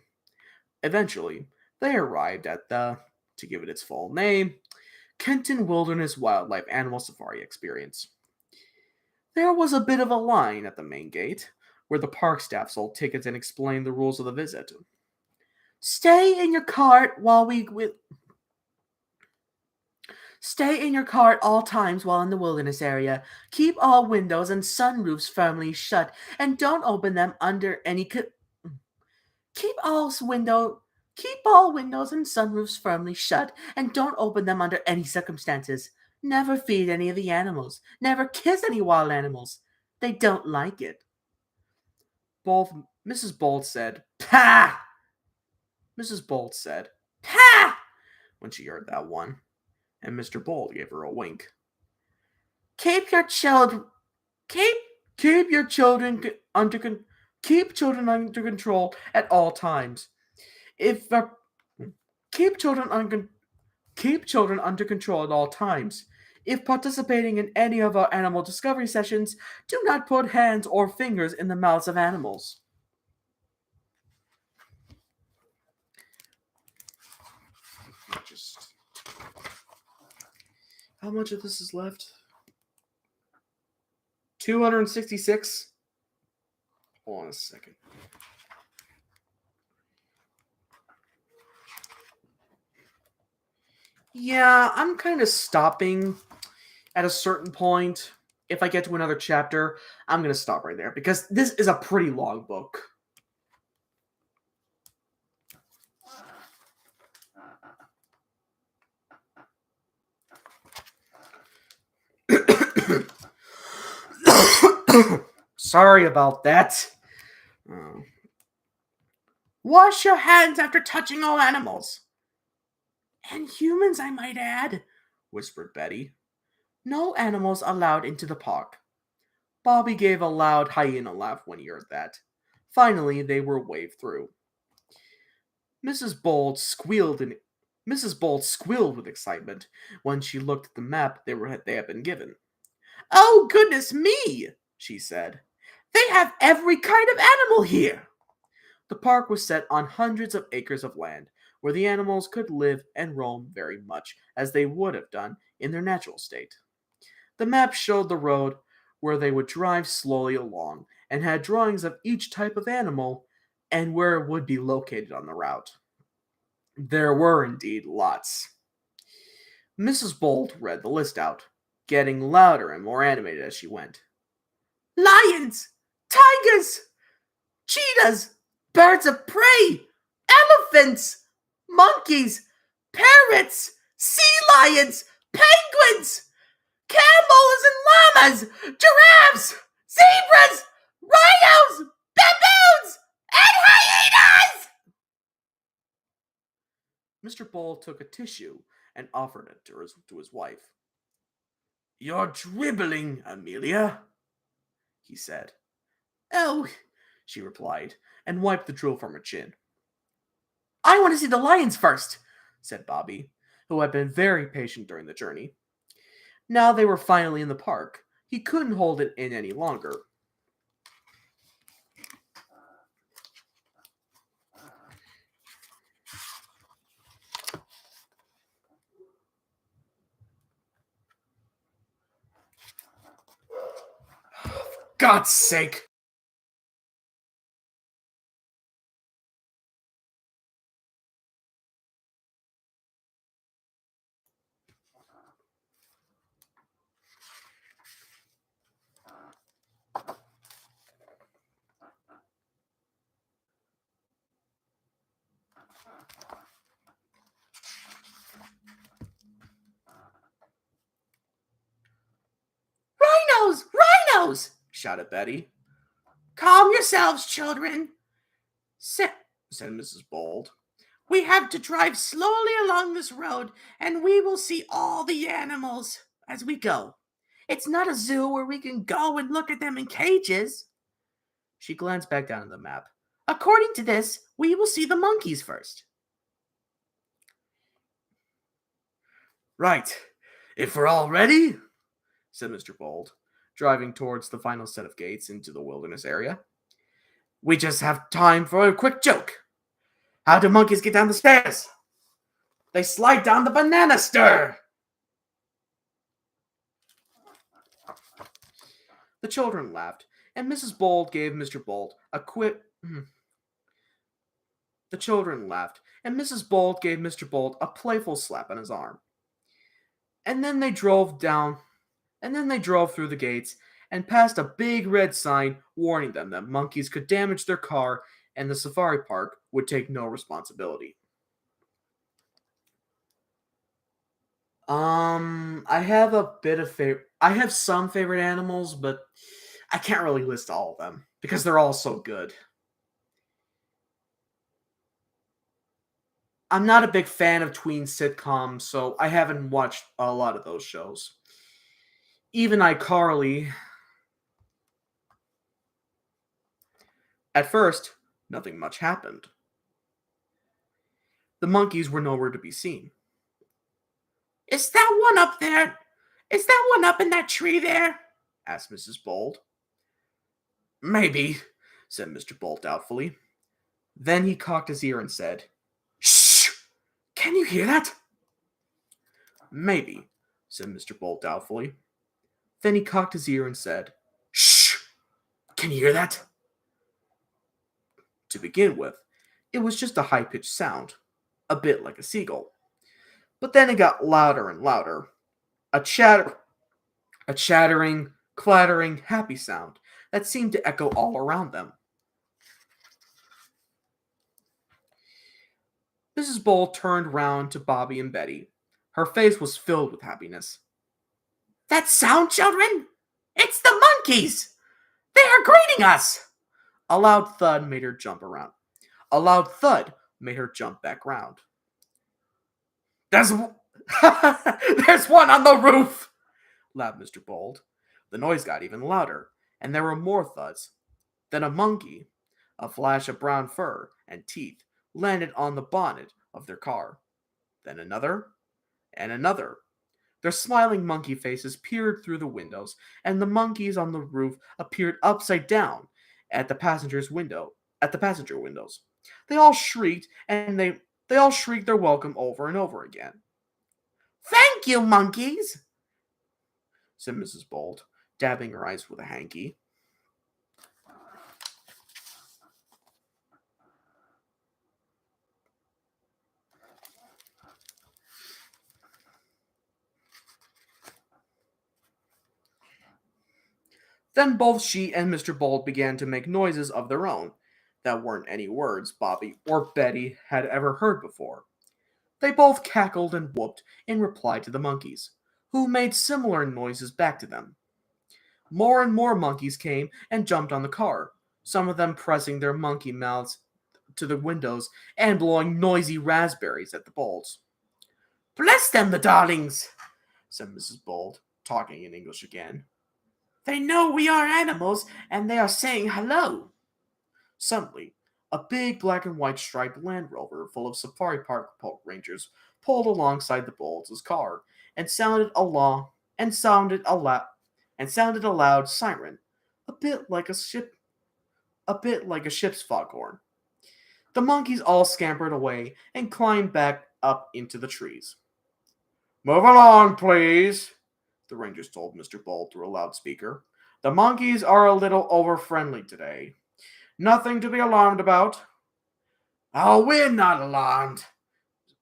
Speaker 1: Eventually, they arrived at the to give it its full name, Kenton Wilderness Wildlife Animal Safari Experience. There was a bit of a line at the main gate, where the park staff sold tickets and explained the rules of the visit. Stay in your cart Stay in your car at all times while in the wilderness area. Keep all windows and sunroofs firmly shut, and don't open them under any keep all windows and sunroofs firmly shut, and don't open them under any circumstances. Never feed any of the animals. Never kiss any wild animals. They don't like it. Both Mrs. Bolt said, "Pah!" Mrs. Bolt said, "Pah!" when she heard that one, and Mr. Bolt gave her a wink. Keep your children keep your children under keep children under control at all times. If keep children under Keep children under control at all times. If participating in any of our animal discovery sessions, do not put hands or fingers in the mouths of animals. How much of this is left? 266? Hold on a second. Yeah, I'm kind of stopping at a certain point. If I get to another chapter, I'm going to stop right there because this is a pretty long book. Sorry about that. Wash your hands after touching all animals. And humans, I might add, whispered Betty. No animals allowed into the park. Bobby gave a loud hyena laugh when he heard that. Finally, they were waved through. Mrs. Bolt squealed with excitement when she looked at the map they had been given. Oh, goodness me, she said. They have every kind of animal here. The park was set on hundreds of acres of land, where the animals could live and roam very much as they would have done in their natural state. The map showed the road where they would drive slowly along and had drawings of each type of animal and where it would be located on the route. There were indeed lots. Mrs. Bolt read the list out, getting louder and more animated as she went. Lions! Tigers! Cheetahs! Birds of prey! Elephants! Monkeys! Parrots! Sea lions! Penguins! Camels and llamas! Giraffes! Zebras! Rhinos! Baboons! And hyenas! Mr. Bull took a tissue and offered it to his wife. You're dribbling, Amelia, he said. Oh, she replied, and wiped the drool from her chin. I want to see the lions first, said Bobby, who had been very patient during the journey. Now they were finally in the park. He couldn't hold it in any longer. God's sake! "Rhinos! Rhinos!" shouted Betty. "Calm yourselves, children," said Mrs. Bold. "We have to drive slowly along this road, and we will see all the animals as we go. It's not a zoo where we can go and look at them in cages." She glanced back down at the map. "According to this, we will see the monkeys first." "Right. If we're all ready," said Mr. Bold, driving towards the final set of gates into the wilderness area. "We just have time for a quick joke. How do monkeys get down the stairs?" "They slide down the banana stir." The children laughed, and Mrs. Bold gave Mr. Bold a quick. The children laughed, and Mrs. Bold gave Mr. Bold a playful slap on his arm. And then they drove down. And then they drove through the gates and past a big red sign warning them that monkeys could damage their car and the safari park would take no responsibility. I have a bit of I have some favorite animals, but I can't really list all of them because they're all so good. I'm not a big fan of tween sitcoms, so I haven't watched a lot of those shows. Even iCarly. At first, nothing much happened. The monkeys were nowhere to be seen. "Is that one up there? Is that one up in that tree there?" asked Mrs. Bold. "Maybe," said Mr. Bold doubtfully. Then he cocked his ear and said, "Shh! Can you hear that?" "Maybe," said Mr. Bold doubtfully. Then he cocked his ear and said, "Shh! Can you hear that?" To begin with, it was just a high-pitched sound, a bit like a seagull. But then it got louder and louder, a chattering, clattering, happy sound that seemed to echo all around them. Mrs. Bold turned round to Bobby and Betty. Her face was filled with happiness. "That sound, children? It's the monkeys! They are greeting us!" A loud thud made her jump around. A loud thud made her jump back round. "There's there's one on the roof!" laughed Mr. Bold. The noise got even louder, and there were more thuds. Then a monkey, a flash of brown fur and teeth, landed on the bonnet of their car. Then another, and another. Their smiling monkey faces peered through the windows, and the monkeys on the roof appeared upside down at the passenger windows. They all shrieked, and they all shrieked their welcome over and over again. "Thank you, monkeys," said Mrs. Bold, dabbing her eyes with a hanky. Then both she and Mr. Bold began to make noises of their own that weren't any words Bobby or Betty had ever heard before. They both cackled and whooped in reply to the monkeys, who made similar noises back to them. More and more monkeys came and jumped on the car, some of them pressing their monkey mouths to the windows and blowing noisy raspberries at the Bolds. "Bless them, the darlings," said Mrs. Bold, talking in English again. "They know we are animals, and they are saying hello." Suddenly, a big black and white striped Land Rover full of Safari Park rangers pulled alongside the Bolds' car and sounded a and sounded a loud siren, a bit like a ship's foghorn. The monkeys all scampered away and climbed back up into the trees. "Move along, please," the rangers told Mr. Bold through a loudspeaker. "The monkeys are a little over-friendly today. Nothing to be alarmed about." "Oh, we're not alarmed,"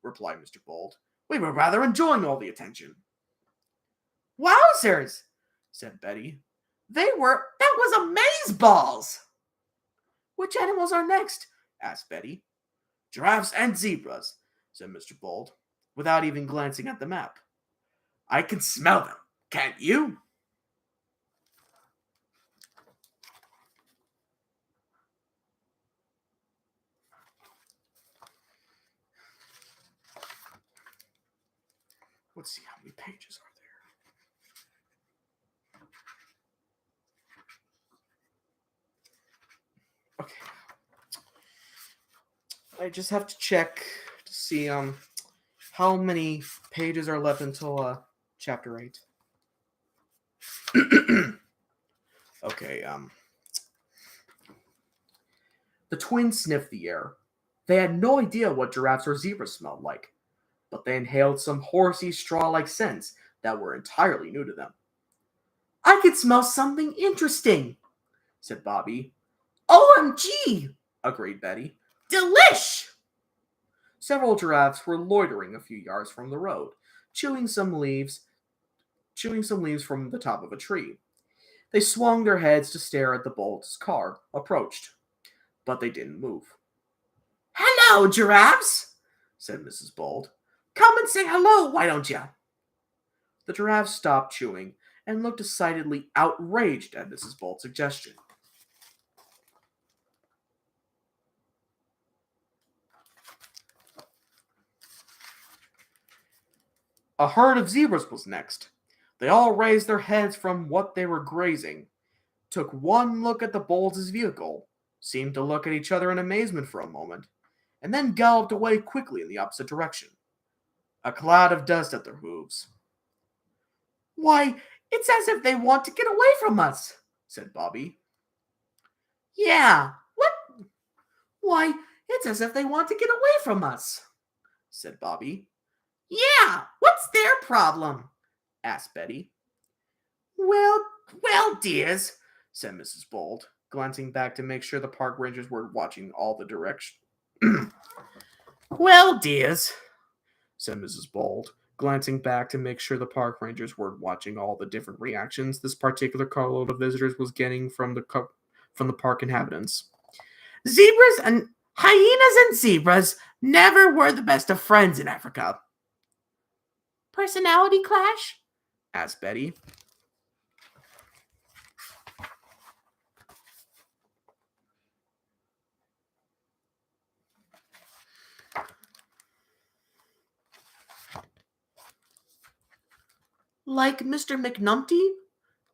Speaker 1: replied Mr. Bold. "We were rather enjoying all the attention." "Wowzers," said Betty. That was amazeballs." "Which animals are next?" asked Betty. "Giraffes and zebras," said Mr. Bold, without even glancing at the map. "I can smell them, can't you?" Let's see how many pages are there. Okay. I just have to check to see how many pages are left until chapter 8. Okay, the twins sniffed the air. They had no idea what giraffes or zebras smelled like, but they inhaled some horsey, straw-like scents that were entirely new to them. "I could smell something interesting," said Bobby. "OMG," agreed Betty. "Delish!" Several giraffes were loitering a few yards from the road, chewing some leaves from the top of a tree. They swung their heads to stare at the Bolt's car approached, but they didn't move. "Hello, giraffes," said Mrs. Bolt. "Come and say hello, why don't you?" The giraffes stopped chewing and looked decidedly outraged at Mrs. Bolt's suggestion. A herd of zebras was next. They all raised their heads from what they were grazing, took one look at the Bolts' vehicle, seemed to look at each other in amazement for a moment, and then galloped away quickly in the opposite direction, a cloud of dust at their hooves. "Why, it's as if they want to get away from us," said Bobby. "Yeah, what? Why, it's as if they want to get away from us," said Bobby. "Yeah, what's their problem?" asked Betty. Well, well, dears," said Mrs. Bold, glancing back to make sure the park rangers were watching all the direction. "Well, dears," said Mrs. Bold, glancing back to make sure the park rangers were watching all the different reactions this particular carload of visitors was getting from the park inhabitants. "Zebras and hyenas and zebras never were the best of friends in Africa." "Personality clash?" asked Betty. "Like Mr. McNumpty?"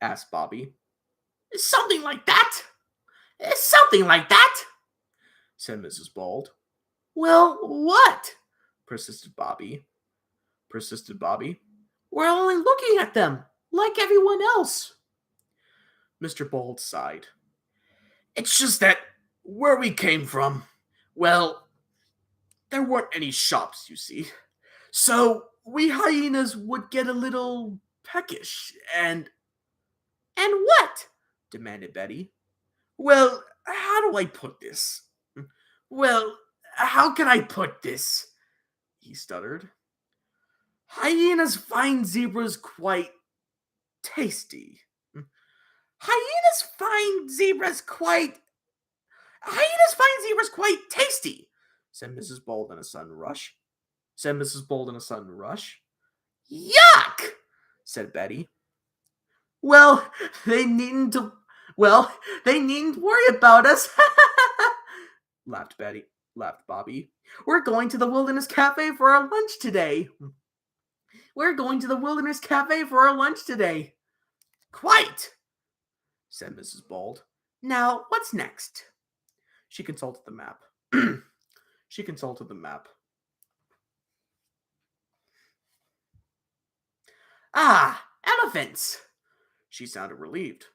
Speaker 1: asked Bobby. "Something like that. Something like that," said Mrs. Bold. "Well, what?" persisted Bobby. "We're only looking at them, like everyone else." Mr. Bold sighed. "It's just that where we came from, well, there weren't any shops, you see. So we hyenas would get a little peckish, and—" "And what?" demanded Betty. "Well, how do I put this? Well, how can I put this?" he stuttered. "Hyenas find zebras quite tasty. Hyenas find zebras quite Hyenas find zebras quite tasty," said Mrs. Bold in a sudden rush. "Yuck!" said Betty. Well, they needn't to, well, they needn't worry about us," laughed Bobby. "We're going to the Wilderness Cafe for our lunch today." "Quite," said Mrs. Bold. "Now, what's next?" She consulted the map. "Ah, elephants," She sounded relieved.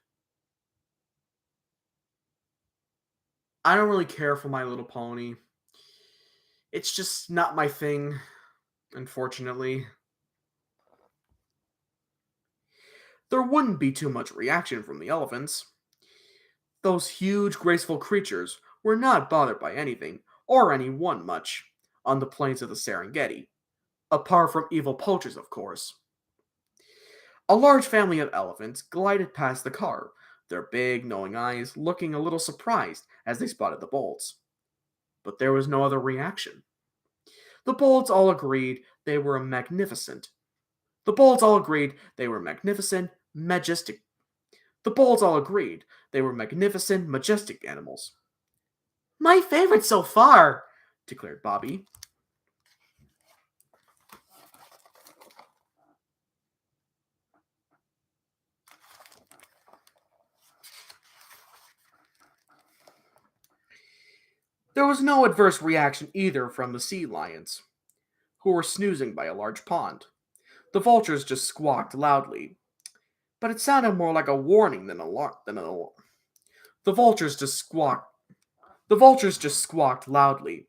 Speaker 1: I don't really care for My Little Pony. It's just not my thing, unfortunately. There wouldn't be too much reaction from the elephants. Those huge, graceful creatures were not bothered by anything, or anyone much, on the plains of the Serengeti, apart from evil poachers, of course. A large family of elephants glided past the car, their big, knowing eyes looking a little surprised as they spotted the bolts. But there was no other reaction. The bolts all agreed they were magnificent. The bolts all agreed they were magnificent, majestic. The bolts all agreed they were magnificent, majestic animals. My favorite so far, declared Bobby. There was no adverse reaction either from the sea lions, who were snoozing by a large pond. The vultures just squawked loudly, but it sounded more like a warning than an alarm. The vultures just squawked. The vultures just squawked loudly,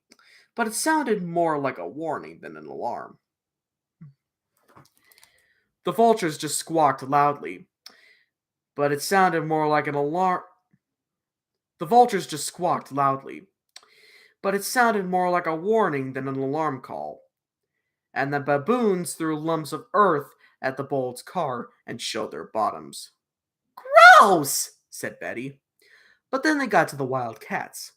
Speaker 1: but it sounded more like a warning than an alarm. The vultures just squawked loudly, but it sounded more like an alarm. The vultures just squawked loudly, but it sounded more like a warning than an alarm call. And the baboons threw lumps of earth at the bolt's car and showed their bottoms. Gross, said Betty. But then they got to the wild cats.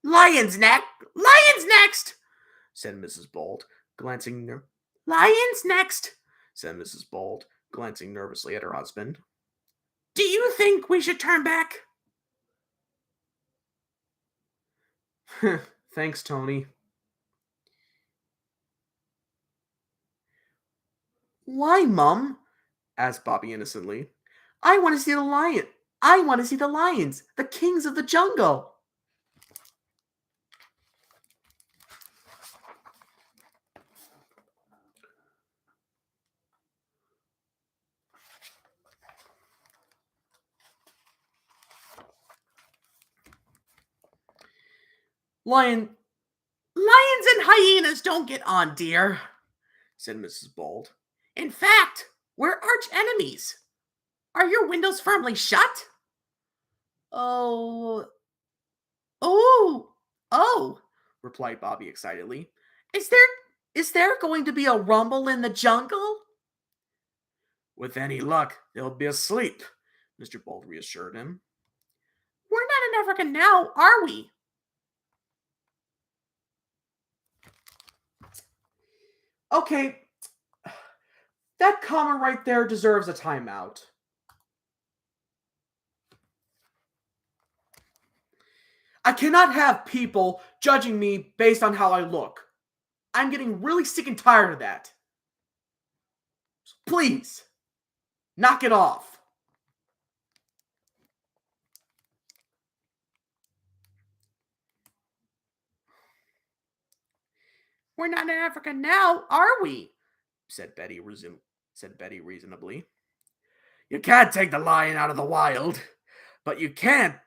Speaker 1: Lions next, said Mrs. Bold, glancing Lions next, said Mrs. Bold, glancing nervously at her husband. Do you think we should turn back? Thanks, Tony. Why, Mum? Asked Bobby innocently. I want to see the lion. I want to see the lions, the kings of the jungle. Lions and hyenas don't get on, dear, said Mrs. Bold. In fact, we're arch enemies. Are your windows firmly shut? Oh, oh, replied Bobby excitedly. Is there going to be a rumble in the jungle? With any luck, they'll be asleep, Mr. Bold reassured him. We're not in Africa now, are we? Okay, that comment right there deserves a timeout. I cannot have people judging me based on how I look. I'm getting really sick and tired of that. So please, knock it off. We're not in Africa now, are we? said Betty reasonably. You can't take the lion out of the wild, but you can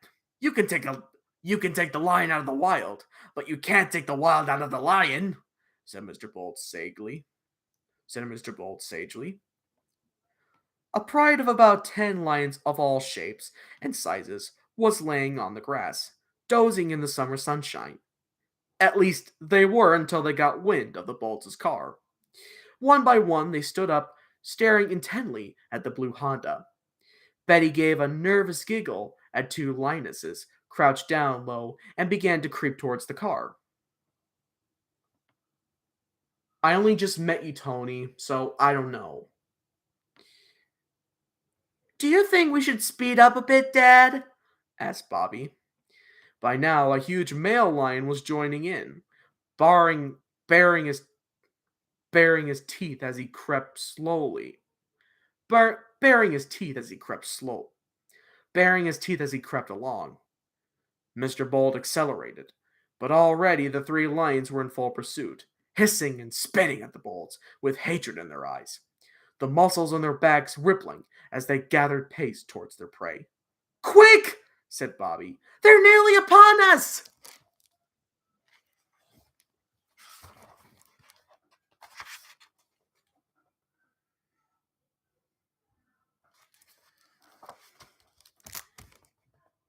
Speaker 1: take the lion out of the wild, but you can't take the wild out of the lion, said Mr. Bold sagely. A pride of about 10 lions of all shapes and sizes was laying on the grass, dozing in the summer sunshine. At least they were until they got wind of the Bolts' car. One by one they stood up, staring intently at the blue Honda. Betty gave a nervous giggle at two lionesses, crouched down low, and began to creep towards the car. I only just met you, Tony, so I don't know. Do you think we should speed up a bit, Dad? Asked Bobby. By now, a huge male lion was joining in, baring his teeth as he crept slowly. Baring his teeth as he crept along. Mr. Bold accelerated, but already the three lions were in full pursuit, hissing and spitting at the Bolds with hatred in their eyes. the muscles on their backs rippling as they gathered pace towards their prey. "Quick!" said Bobby. "They're nearly upon us!"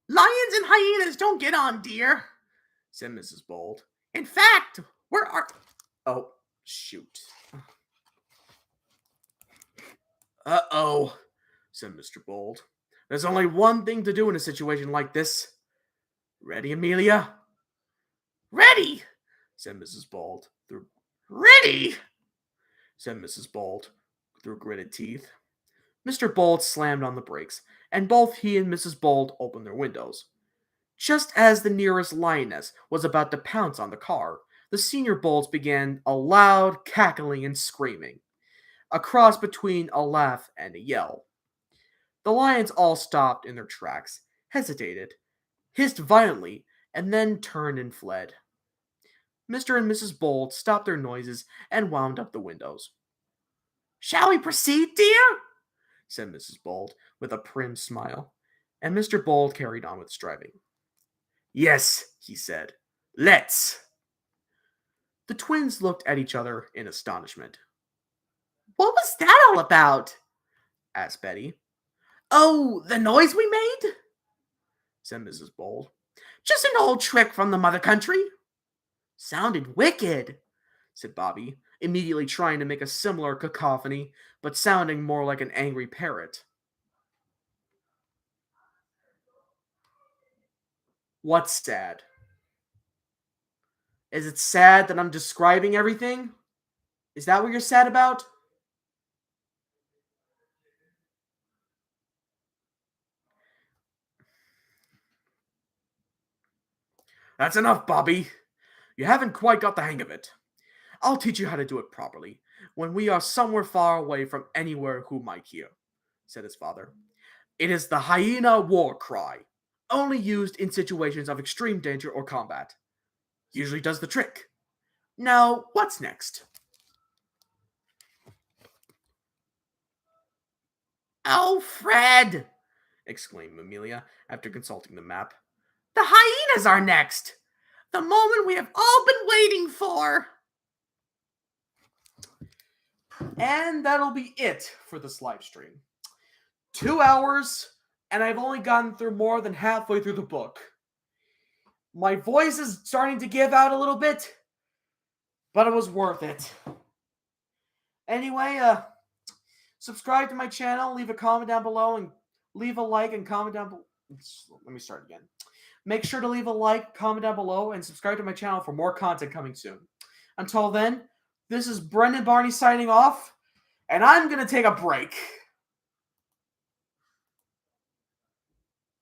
Speaker 1: "Lions and hyenas don't get on, dear," said Mrs. Bold. "In fact, where are..." Oh, shoot. "Uh-oh," said Mr. Bold. "There's only one thing to do in a situation like this. Ready, Amelia?" "Ready," said Mrs. Bold. "Ready," said Mrs. Bold through gritted teeth. Mr. Bold slammed on the brakes, and both he and Mrs. Bold opened their windows. Just as the nearest lioness was about to pounce on the car, the senior Bolds began a loud cackling and screaming, a cross between a laugh and a yell. The lions all stopped in their tracks, hesitated, hissed violently, and then turned and fled. Mr. and Mrs. Bold stopped their noises and wound up the windows. "Shall we proceed, dear?" said Mrs. Bold with a prim smile, and Mr. Bold carried on with his driving. "Yes," he said. "Let's." The twins looked at each other in astonishment. "What was that all about?" asked Betty. "Oh, the noise we made?" said Mrs. Bold. "Just an old trick from the mother country." "Sounded wicked," said Bobby, immediately trying to make a similar cacophony, but sounding more like an angry parrot. "What's sad? Is it sad that I'm describing everything? Is that what you're sad about?" "That's enough, Bobby. You haven't quite got the hang of it. I'll teach you how to do it properly, when we are somewhere far away from anywhere who might hear," said his father. "It is the hyena war cry, only used in situations of extreme danger or combat. Usually does the trick. Now, what's next?" "Oh, Fred!" exclaimed Amelia, after consulting the map. "The hyenas are next! The moment we have all been waiting for!" And that'll be it for this live stream. 2 hours, and I've only gotten through more than halfway through the book. My voice is starting to give out a little bit, but it was worth it. Anyway, subscribe to my channel, leave a comment down below, and leave a like and comment down below. Let me start again. Make sure to leave a like, comment down below, and subscribe to my channel for more content coming soon. Until then, this is Brendan Barney signing off, and I'm going to take a break.